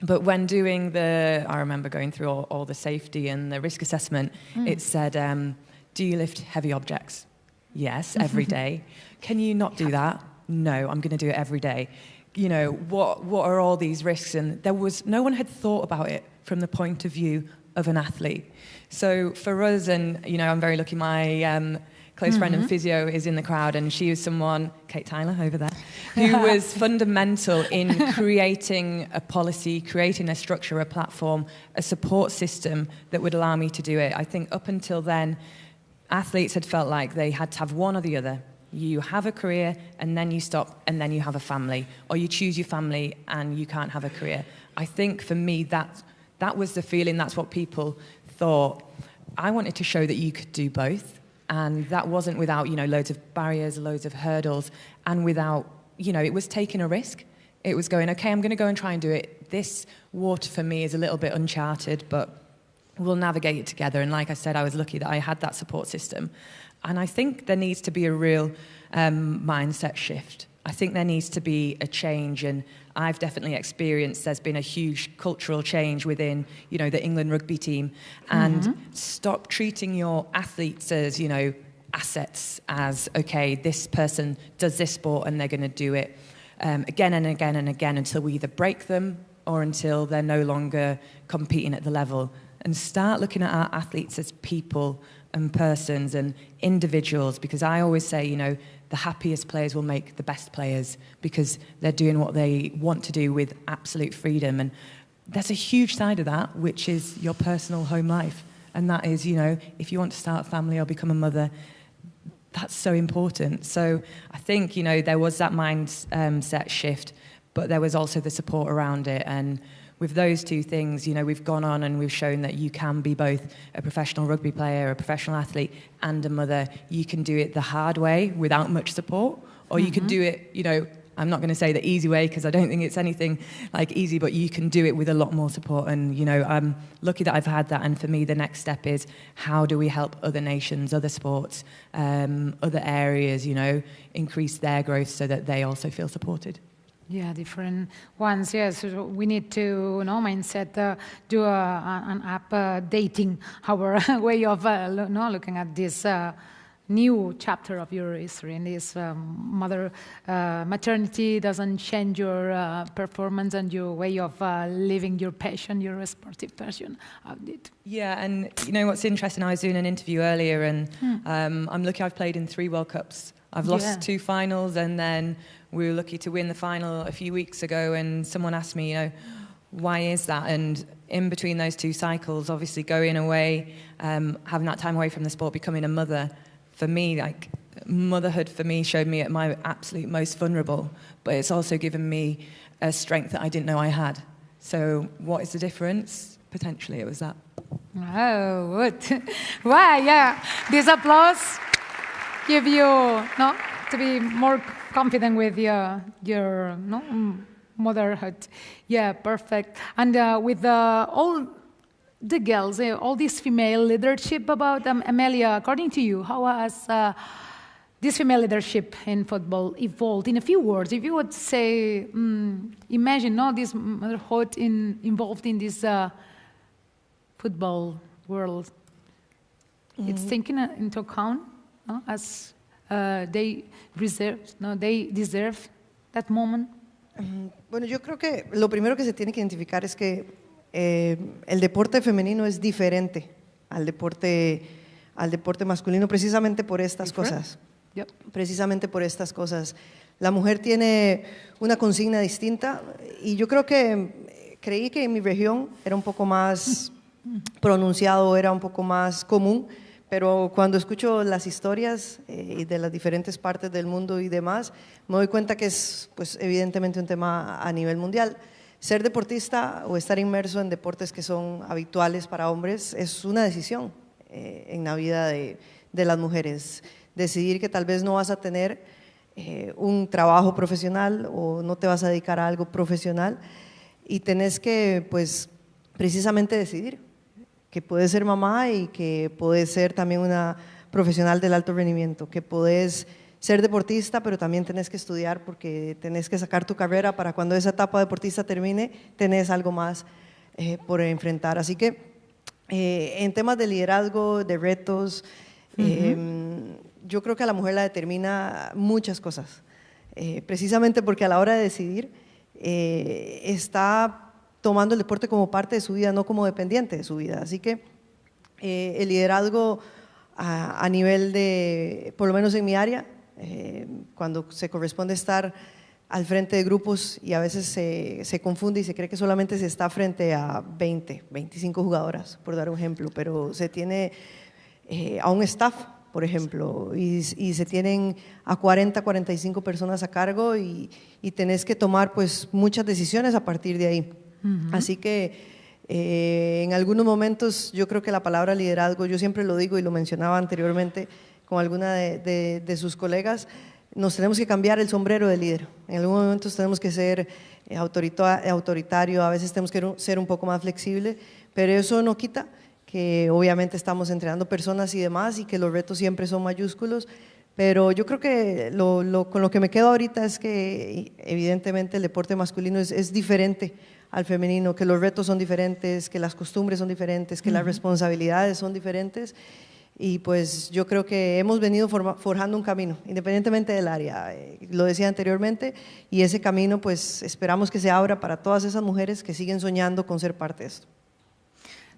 but when doing I remember going through all the safety and the risk assessment, it said, do you lift heavy objects? Yes, every day. Can you not do that? No, I'm going to do it every day. You know, what are all these risks? And no one had thought about it from the point of view of an athlete. So for us, and you know, I'm very lucky, my close friend and physio is in the crowd, and she was someone, Kate Tyler over there, who was fundamental in creating a policy, creating a structure, a platform, a support system that would allow me to do it. I think up until then, athletes had felt like they had to have one or the other. You have a career, and then you stop, and then you have a family. Or you choose your family, and you can't have a career. I think for me, that was the feeling, that's what people thought. I wanted to show that you could do both. And that wasn't without, you know, loads of barriers, loads of hurdles, and without, you know, it was taking a risk. It was going, okay, I'm going to go and try and do it. This water for me is a little bit uncharted, but we'll navigate it together. And like I said, I was lucky that I had that support system. And I think there needs to be a real mindset shift. I think there needs to be a change, and I've definitely experienced there's been a huge cultural change within, you know, the England rugby team, and stop treating your athletes as, you know, assets, as, okay, this person does this sport and they're going to do it again and again and again until we either break them or until they're no longer competing at the level, and start looking at our athletes as people and persons and individuals, because I always say, you know, the happiest players will make the best players because they're doing what they want to do with absolute freedom. And there's a huge side of that, which is your personal home life. And that is, you know, if you want to start a family or become a mother, that's so important. So I think, you know, there was that mindset shift, but there was also the support around it. And with those two things, you know, we've gone on and we've shown that you can be both a professional rugby player, a professional athlete, and a mother. You can do it the hard way without much support, or you can do it, you know, I'm not going to say the easy way because I don't think it's anything like easy, but you can do it with a lot more support. And, you know, I'm lucky that I've had that. And for me, the next step is how do we help other nations, other sports, other areas, you know, increase their growth so that they also feel supported. Yeah, different ones. Yes, so we need to, you know, mindset, do an updating our way of looking at this new chapter of your history. And this maternity doesn't change your performance and your way of living your passion, your sportive passion. How did? Yeah, and you know what's interesting? I was doing an interview earlier, and I'm lucky I've played in 3 World Cups. I've lost 2 finals, and then we were lucky to win the final a few weeks ago, and someone asked me, you know, why is that? And in between those 2 cycles, obviously going away, having that time away from the sport, becoming a mother, for me, like, motherhood for me showed me at my absolute most vulnerable, but it's also given me a strength that I didn't know I had. So what is the difference? Potentially it was that. Oh, good. Well, yeah, this applause give you, no, to be more confident with your motherhood. Yeah, perfect. And with all the girls, all this female leadership about Amelia, according to you, how was this female leadership in football evolved? In a few words, if you would say, imagine this motherhood involved in this football world. It's taken into account as they deserve that moment. Bueno, yo creo que lo primero que se tiene que identificar es que el deporte femenino es diferente al deporte masculino precisamente por estas cosas. Yep. Precisamente por estas cosas. La mujer tiene una consigna distinta y yo creo que creí que en mi región era un poco más pronunciado, era un poco más común, pero cuando escucho las historias de las diferentes partes del mundo y demás, me doy cuenta que es pues, evidentemente un tema a nivel mundial. Ser deportista o estar inmerso en deportes que son habituales para hombres es una decisión en la vida de las mujeres. Decidir que tal vez no vas a tener un trabajo profesional o no te vas a dedicar a algo profesional y tenés que pues precisamente decidir que puedes ser mamá y que puedes ser también una profesional del alto rendimiento, que puedes ser deportista, pero también tenés que estudiar porque tenés que sacar tu carrera para cuando esa etapa deportista termine, tenés algo más por enfrentar. Así que en temas de liderazgo, de retos, yo creo que a la mujer la determina muchas cosas, precisamente porque a la hora de decidir está tomando el deporte como parte de su vida, no como dependiente de su vida. Así que el liderazgo a nivel de, por lo menos en mi área, cuando se corresponde estar al frente de grupos y a veces se confunde y se cree que solamente se está frente a 20, 25 jugadoras, por dar un ejemplo, pero se tiene a un staff, por ejemplo, y se tienen a 40, 45 personas a cargo y tenés que tomar pues muchas decisiones a partir de ahí. Así que en algunos momentos yo creo que la palabra liderazgo, yo siempre lo digo y lo mencionaba anteriormente con alguna de sus colegas, nos tenemos que cambiar el sombrero de líder. En algunos momentos tenemos que ser autoritario, a veces tenemos que ser un poco más flexible, pero eso no quita que obviamente estamos entrenando personas y demás y que los retos siempre son mayúsculos, pero yo creo que con lo que me quedo ahorita es que evidentemente el deporte masculino es diferente al femenino, que los retos son diferentes, que las costumbres son diferentes, que las responsabilidades son diferentes y pues yo creo que hemos venido forjando un camino, independientemente del área, lo decía anteriormente, y ese camino pues esperamos que se abra para todas esas mujeres que siguen soñando con ser parte de esto.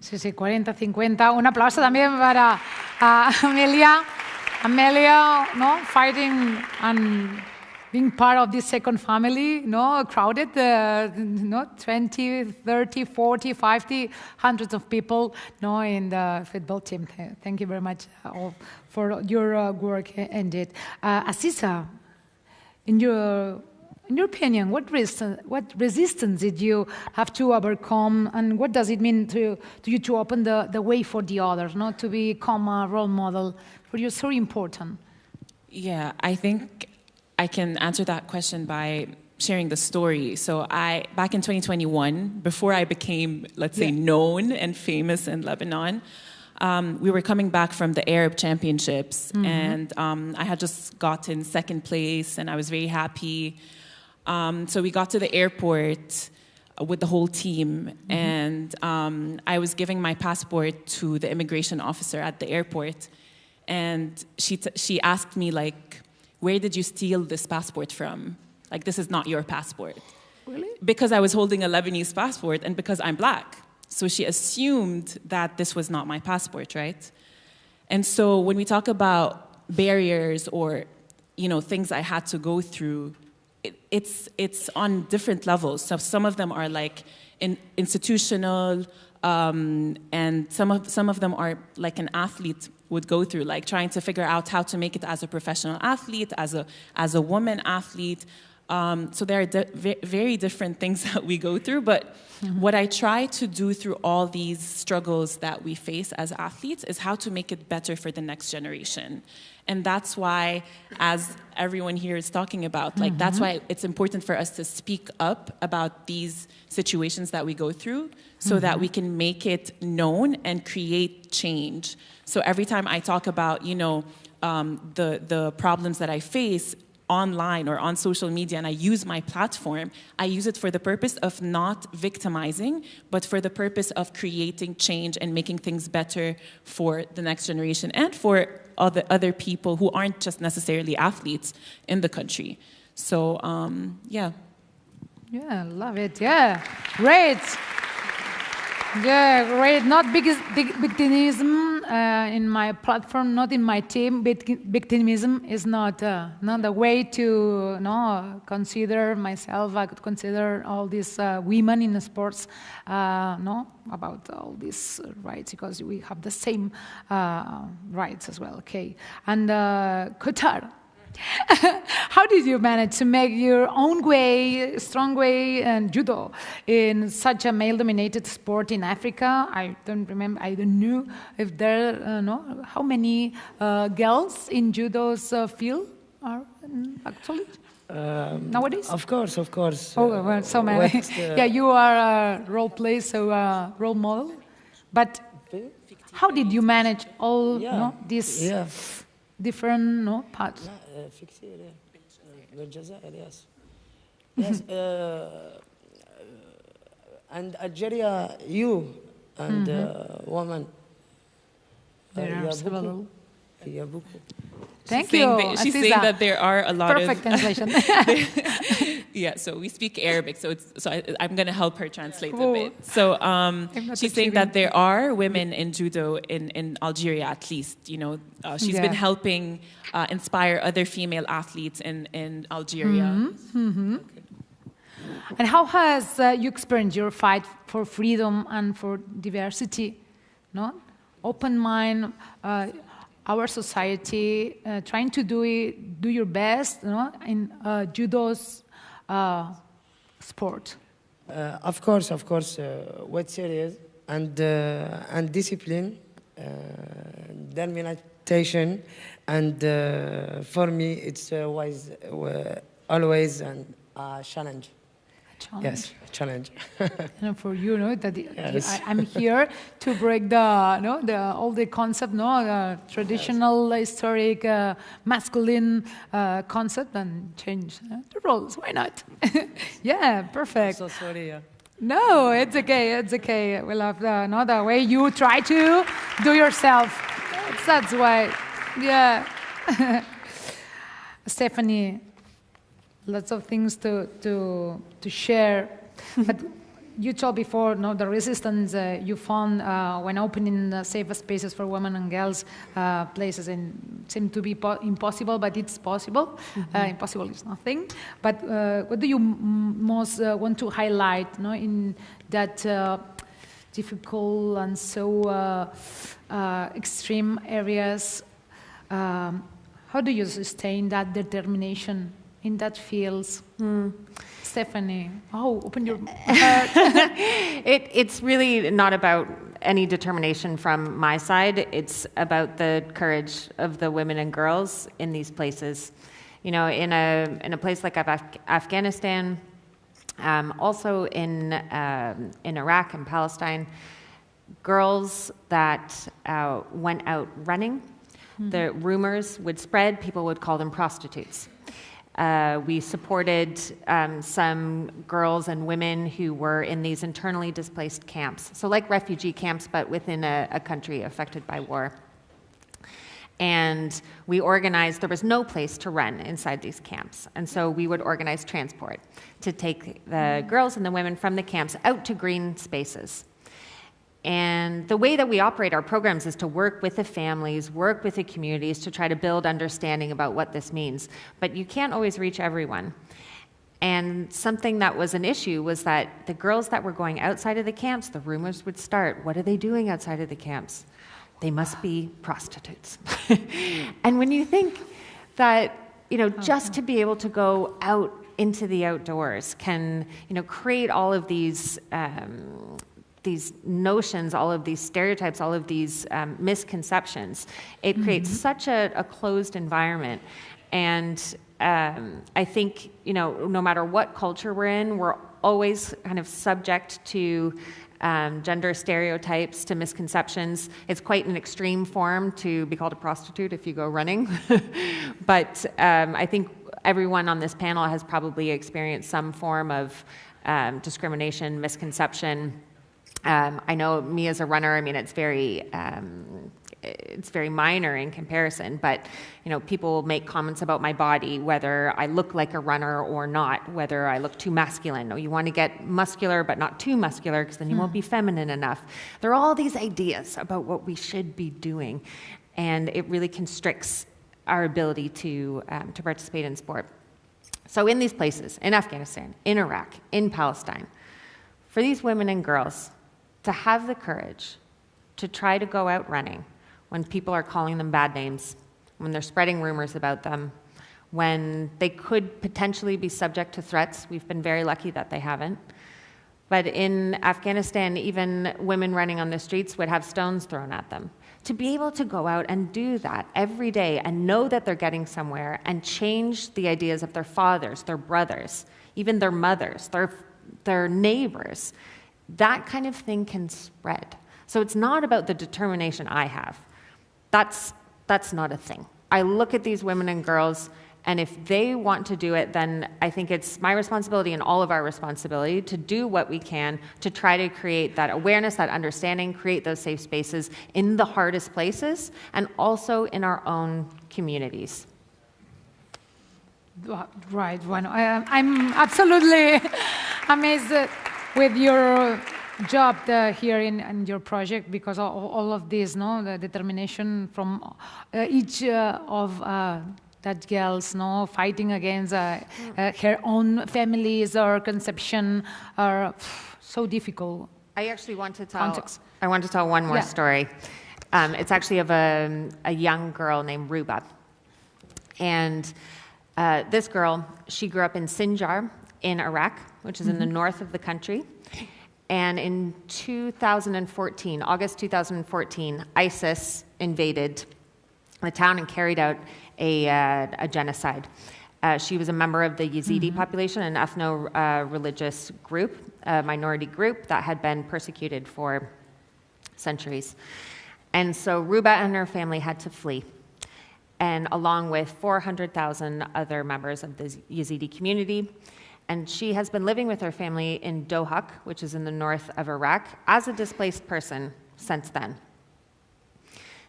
Sí, 40, 50. Un aplauso también para Amelia. Amelia, fighting and being part of this second family, crowded, 20, 30, 40, 50, hundreds of people, in the football team. Thank you very much for your work indeed. Aziza, in your opinion, what resistance did you have to overcome, and what does it mean to you to open the way for the others, to become a role model for you? So important. Yeah, I think I can answer that question by sharing the story. So back in 2021, before I became, let's say, known and famous in Lebanon, we were coming back from the Arab Championships, and I had just gotten second place, and I was very happy. So we got to the airport with the whole team, and I was giving my passport to the immigration officer at the airport, and she asked me, like, where did you steal this passport from? Like, this is not your passport. Really? Because I was holding a Lebanese passport and because I'm black. So she assumed that this was not my passport, right? And so when we talk about barriers or, things I had to go through, it's on different levels. So some of them are like institutional, and some of them are like an athlete would go through, like trying to figure out how to make it as a professional athlete, as a woman athlete. So there are very different things that we go through, but what I try to do through all these struggles that we face as athletes is how to make it better for the next generation. And that's why, as everyone here is talking about, like that's why it's important for us to speak up about these situations that we go through so that we can make it known and create change. So every time I talk about, the problems that I face online or on social media, and I use my platform, I use it for the purpose of not victimizing, but for the purpose of creating change and making things better for the next generation and for other people who aren't just necessarily athletes in the country. So, yeah. Yeah, love it. Yeah, great. Yeah, great. Not big victimism in my platform, not in my team. Victimism is not a way to consider myself. I could consider all these women in the sports, about all these rights, because we have the same rights as well. Okay, and Qatar. How did you manage to make your own way, strong way, and judo in such a male-dominated sport in Africa? I don't remember. I don't know if there how many girls in judo's field are actually nowadays. Of course. Oh, well, so many. Yeah, you are a role play, so role model. But how did you manage all these different parts? Yes. And Algeria, you and woman. There are several. Thank you. She's saying that there are a lot perfect translation. Yeah, so we speak Arabic, so I'm going to help her translate a bit. So she's saying that there are women in judo in Algeria, at least. She's been helping inspire other female athletes in Algeria. Okay. And how has you experienced your fight for freedom and for diversity? Open mind. Our society trying to do your best, in judo's sport. Of course, with serious and discipline, determination, and for me it's always a challenge. Yes, challenge. And for you, that yes. I'm here to break all the concept, traditional, historic, masculine concept, and change the roles. Why not? Yeah, perfect. I'm so sorry. Yeah. No, it's okay. It's okay. We love the way you try to do yourself. That's why. Yeah. Stephanie. Lots of things to share, but you told before, the resistance you found when opening safer spaces for women and girls places seem to be impossible, but it's possible. Impossible is nothing. But what do you most want to highlight, in that difficult and so extreme areas? How do you sustain that determination in that fields? Stephanie, open your heart. It's really not about any determination from my side. It's about the courage of the women and girls in these places. In a place like Afghanistan, also in Iraq and Palestine, girls that went out running, the rumors would spread, people would call them prostitutes. We supported some girls and women who were in these internally displaced camps, so like refugee camps, but within a country affected by war. And we organized, there was no place to run inside these camps, and so we would organize transport to take the girls and the women from the camps out to green spaces. And the way that we operate our programs is to work with the families, work with the communities to try to build understanding about what this means. But you can't always reach everyone. And something that was an issue was that the girls that were going outside of the camps, the rumors would start, what are they doing outside of the camps? They must be prostitutes. And when you think that, just to be able to go out into the outdoors can, create all of these notions, all of these stereotypes, all of these misconceptions. It creates such a closed environment. And I think, no matter what culture we're in, we're always kind of subject to gender stereotypes to misconceptions. It's quite an extreme form to be called a prostitute if you go running. But I think everyone on this panel has probably experienced some form of discrimination, misconception. I know me as a runner, I mean, it's very minor in comparison, but people will make comments about my body, whether I look like a runner or not, whether I look too masculine. Oh, you want to get muscular, but not too muscular, because then you won't be feminine enough. There are all these ideas about what we should be doing, and it really constricts our ability to participate in sport. So in these places, in Afghanistan, in Iraq, in Palestine, for these women and girls to have the courage to try to go out running when people are calling them bad names, when they're spreading rumors about them, when they could potentially be subject to threats. We've been very lucky that they haven't. But in Afghanistan, even women running on the streets would have stones thrown at them. To be able to go out and do that every day and know that they're getting somewhere and change the ideas of their fathers, their brothers, even their mothers, their neighbors, that kind of thing can spread. So it's not about the determination I have. That's not a thing. I look at these women and girls, and if they want to do it, then I think it's my responsibility and all of our responsibility to do what we can to try to create that awareness, that understanding, create those safe spaces in the hardest places, and also in our own communities. Right. Bueno, I'm absolutely amazed with your job here in your project, because all of this, the determination from each of that girls, fighting against her own families or conception are so difficult. I actually want to tell one more story. It's actually of a young girl named Ruba. And this girl, she grew up in Sinjar in Iraq, which is in the north of the country. And in 2014, August 2014, ISIS invaded the town and carried out a genocide. She was a member of the Yazidi population, an ethno-religious group, a minority group that had been persecuted for centuries. And so Ruba and her family had to flee, and along with 400,000 other members of the Yazidi community. And she has been living with her family in Dohuk, which is in the north of Iraq, as a displaced person since then.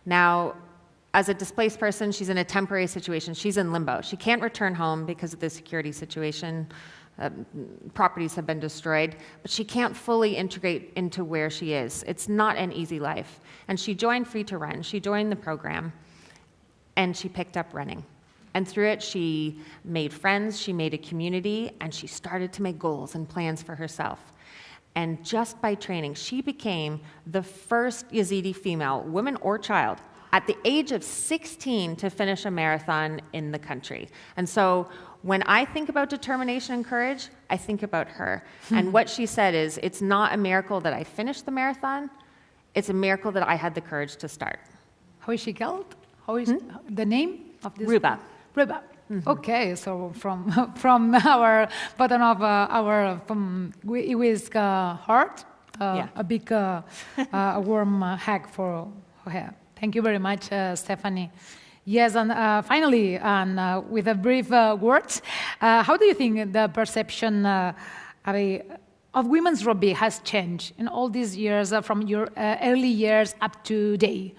Now, as a displaced person, she's in a temporary situation. She's in limbo. She can't return home because of the security situation. Properties have been destroyed, but she can't fully integrate into where she is. It's not an easy life. And she joined Free to Run. She joined the program, and she picked up running. And through it, she made friends, she made a community, and she started to make goals and plans for herself. And just by training, she became the first Yazidi female, woman or child, at the age of 16 to finish a marathon in the country. And so when I think about determination and courage, I think about her. And what she said is, it's not a miracle that I finished the marathon, it's a miracle that I had the courage to start. How is she called? How is the name of this? Ruba. Ruba. Okay, so from our bottom of our IWISC heart, a big warm hug for her. Thank you very much, Stephanie. Yes, and finally, and with a brief words, how do you think the perception of women's rugby has changed in all these years, from your early years up to today?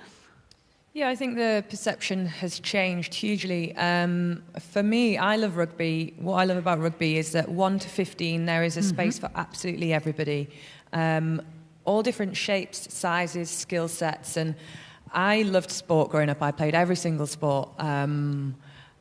Yeah, I think the perception has changed hugely. For me, I love rugby. What I love about rugby is that 1 to 15, there is a space for absolutely everybody. All different shapes, sizes, skill sets. And I loved sport growing up. I played every single sport.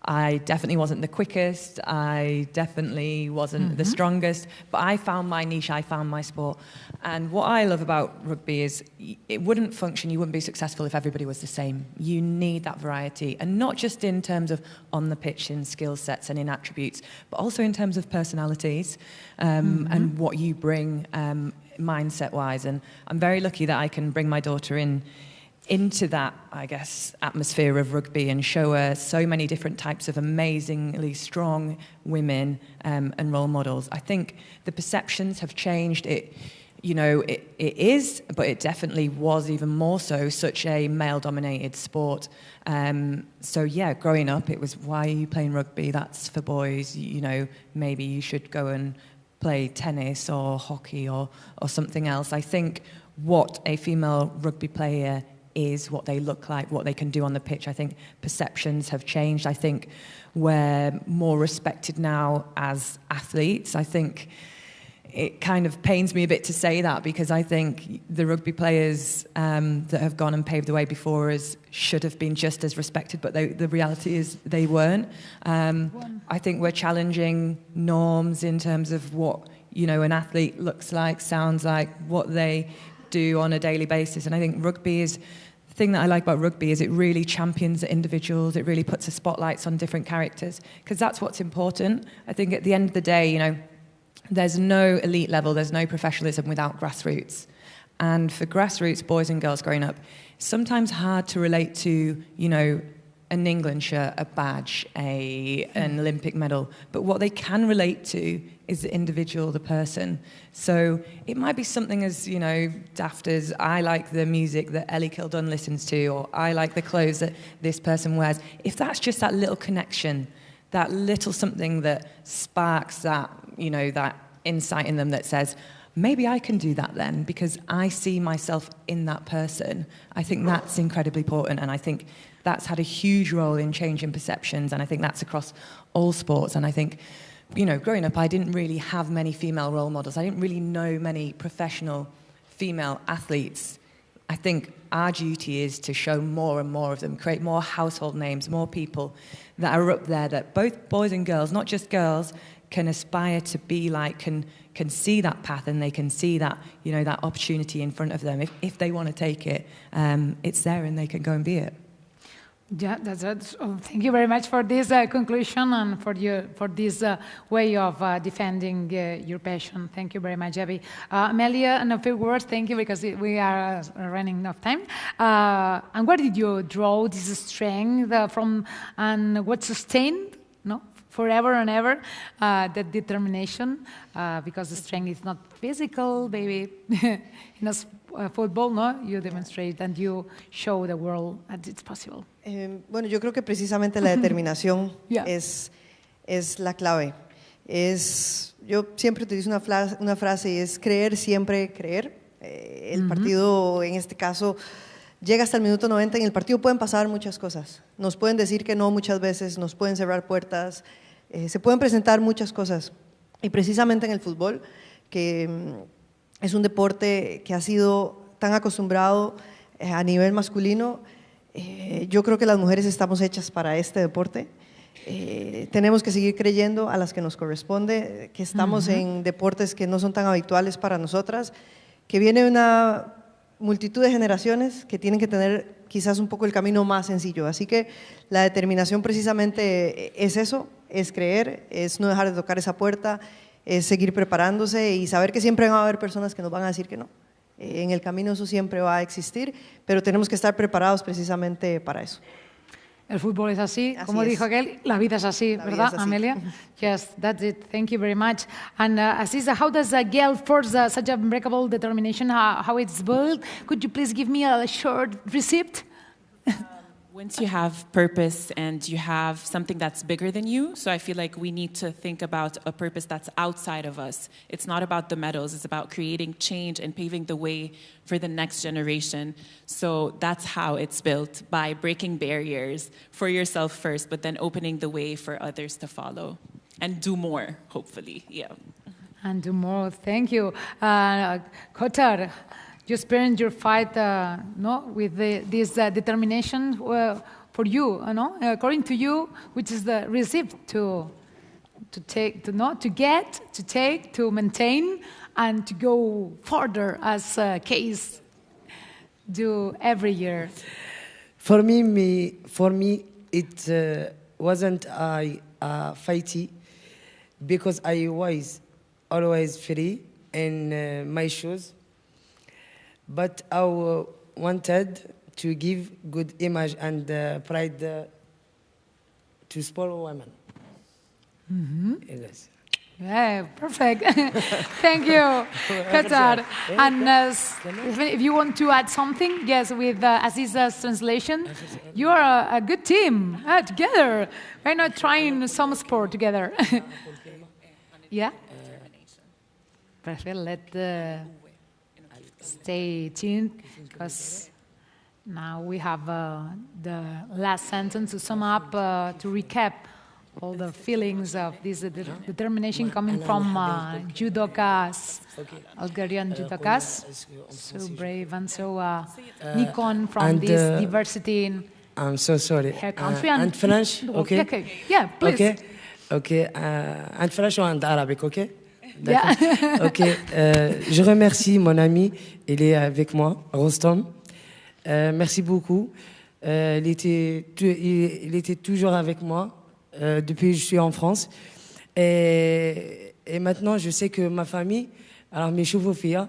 I definitely wasn't the quickest. I definitely wasn't the strongest. But I found my niche. I found my sport. And what I love about rugby is it wouldn't function, you wouldn't be successful if everybody was the same. You need that variety. And not just in terms of on the pitch in skill sets and in attributes, but also in terms of personalities and what you bring mindset-wise. And I'm very lucky that I can bring my daughter into that, I guess, atmosphere of rugby and show her so many different types of amazingly strong women and role models. I think the perceptions have changed. you know, it is, but it definitely was even more so, such a male-dominated sport. So yeah, growing up, it was, why are you playing rugby? That's for boys. You know, maybe you should go and play tennis or hockey or something else. I think what a female rugby player is, what they look like, what they can do on the pitch, I think perceptions have changed. I think we're more respected now as athletes. I think it kind of pains me a bit to say that, because I think the rugby players that have gone and paved the way before us should have been just as respected, but the reality is they weren't. I think we're challenging norms in terms of what, you know, an athlete looks like, sounds like, what they do on a daily basis. And I think rugby is, the thing that I like about rugby is it really champions the individuals, it really puts the spotlights on different characters, because that's what's important. I think at the end of the day, you know, there's no elite level, there's no professionalism without grassroots. And for grassroots boys and girls growing up, it's sometimes hard to relate to, you know, an England shirt, a badge, an Olympic medal. But what they can relate to is the individual, the person. So it might be something as, you know, daft as, I like the music that Ellie Kildunn listens to, or I like the clothes that this person wears. If that's just that little connection, that little something that sparks that, you know, that insight in them that says, maybe I can do that then, because I see myself in that person. I think that's incredibly important, and I think that's had a huge role in changing perceptions, and I think that's across all sports. And I think, you know, growing up, I didn't really have many female role models. I didn't really know many professional female athletes. I think our duty is to show more and more of them, create more household names, more people that are up there, that both boys and girls, not just girls, can aspire to be like, can see that path, and they can see that, you know, that opportunity in front of them. If they want to take it, it's there and they can go and be it. Yeah, that's it. Oh, thank you very much for this conclusion and for this way of defending your passion. Thank you very much, Abby. Amelia, and a few words, thank you, because we are running out of time. And where did you draw this strength from, and what sustained, no, forever and ever, that determination? Because the strength is not physical, baby. In football, no, you demonstrate and you show the world that it's possible. Bueno, yo creo que precisamente la determinación es la clave. Yo siempre utilizo una frase y es creer, siempre creer. El partido, en este caso, llega hasta el minuto 90. En el partido pueden pasar muchas cosas. Nos pueden decir que no muchas veces, nos pueden cerrar puertas, se pueden presentar muchas cosas. Y precisamente en el fútbol, que es un deporte que ha sido tan acostumbrado a nivel masculino, yo creo que las mujeres estamos hechas para este deporte. Tenemos que seguir creyendo a las que nos corresponde, que estamos en deportes que no son tan habituales para nosotras, que viene una multitud de generaciones que tienen que tener quizás un poco el camino más sencillo. Así que la determinación precisamente es eso, es creer, es no dejar de tocar esa puerta, es seguir preparándose y saber que siempre van a haber personas que nos van a decir que no. En el camino eso siempre va a existir, pero tenemos que estar preparados precisamente para eso. El fútbol es así, como dijo aquel, la vida es así, ¿verdad, Amelia? Yes, that's it. Thank you very much. And Aziza, how does a girl force such unbreakable determination? How it's built? Could you please give me a short receipt? Once you have purpose and you have something that's bigger than you, so I feel like we need to think about a purpose that's outside of us. It's not about the medals, it's about creating change and paving the way for the next generation. So that's how it's built, by breaking barriers for yourself first, but then opening the way for others to follow and do more, hopefully, yeah. And do more, thank you. Kotar, you spent your fight with this determination for you, according to you, which is the receipt to take, to take, to maintain, and to go further, as case do every year. For me, it wasn't fighty, because I was always free in my shoes. But I wanted to give good image and pride to sport women. Mm-hmm. Yes. Yeah, perfect. Thank you, Qatar. And if you want to add something, yes, with Aziz's translation, you are a good team together. Why not trying some sport together? Yeah? Perfect. Let's stay tuned, because now we have the last sentence to sum up, to recap all the feelings of this determination coming from judokas, Algerian judokas, so brave and so Nikon from this diversity in I'm so sorry. her country. And French, okay? Okay. Yeah, please. Okay, okay. And French and Arabic, okay? Yeah. Ok. Je remercie mon ami, il est avec moi, Rostom. Merci beaucoup. Il était toujours avec moi depuis que je suis en France. Et maintenant, je sais que ma famille, alors mes chevaux-filles,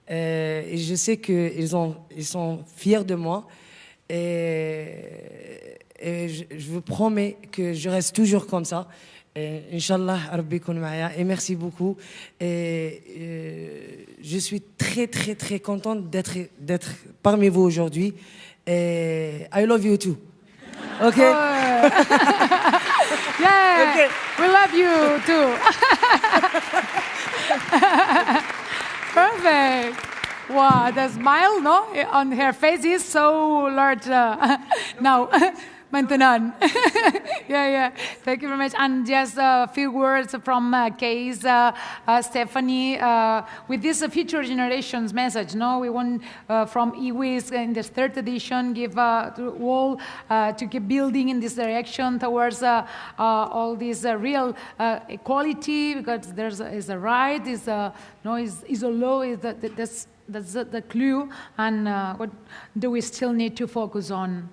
et je sais qu'ils sont fiers de moi. Et je vous promets que je reste toujours comme ça. Inch'Allah, Rabbi kun ma'aya. Et merci beaucoup. Et je suis très, très, très contente d'être parmi vous aujourd'hui. Et I love you too. OK? Yeah, Okay. we love you too. Perfect. Wow, the smile, no, on her face is so large now. Maintenant. Yeah. Thank you very much. And just a few words from Case, Stephanie, with this future generations message. No, we want from IWISC in this third edition give to all to keep building in this direction towards all this real equality, because is a right, is a law, that's the clue, and what do we still need to focus on?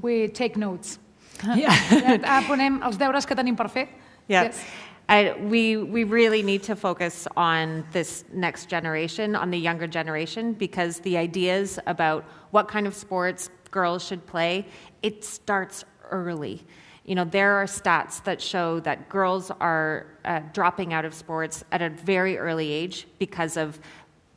We take notes. Ponem els deures que tenim per fer. Yeah. Yes. We really need to focus on this next generation, on the younger generation, because the ideas about what kind of sports girls should play, it starts early. You know, there are stats that show that girls are dropping out of sports at a very early age because of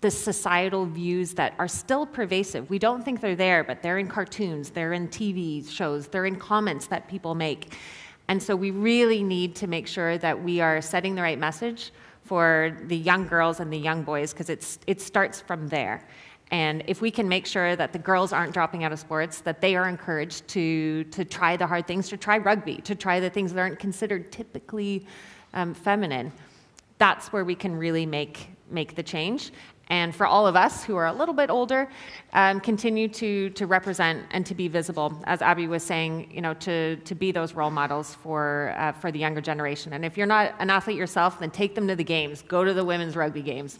the societal views that are still pervasive. We don't think they're there, but they're in cartoons, they're in TV shows, they're in comments that people make. And so we really need to make sure that we are setting the right message for the young girls and the young boys, because it starts from there. And if we can make sure that the girls aren't dropping out of sports, that they are encouraged to try the hard things, to try rugby, to try the things that aren't considered typically feminine, that's where we can really make the change. And for all of us who are a little bit older, continue to represent and to be visible, as Abby was saying, you know, to be those role models for the younger generation. And if you're not an athlete yourself, then take them to the games. Go to the women's rugby games.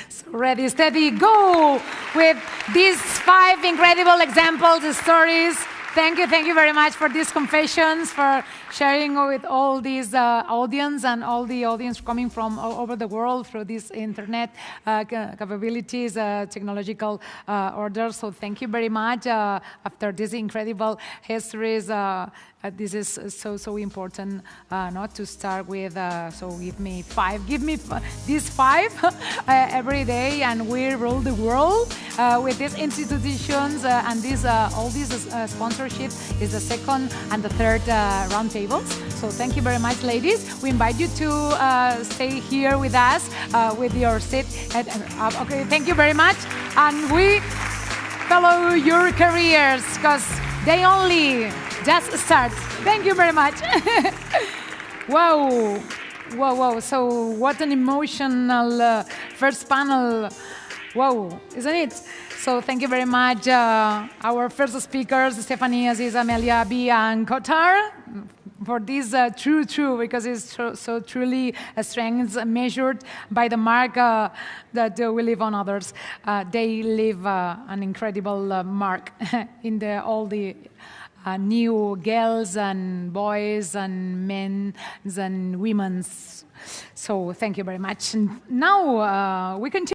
So ready, steady, go with these 5 incredible examples, stories. Thank you very much for these confessions, for sharing with all these audience and all the audience coming from all over the world through these internet capabilities, technological orders. So thank you very much. After these incredible histories, this is so important not to start with. So give me 5. Give me these 5 every day, and we rule the world with these institutions and these all these sponsorships is the second and the third roundtables. So thank you very much, ladies. We invite you to stay here with us with your seat. Okay, thank you very much, and we follow your careers because they only just start. Thank you very much. Wow. So what an emotional first panel. Wow, isn't it? So thank you very much, our first speakers, Stephanie, Aziz, Amelia, Abi, and Qatar, for this true, because it's so truly a strength measured by the mark that we leave on others. They leave an incredible mark in all the new girls and boys and men and women. So thank you very much. And now we continue.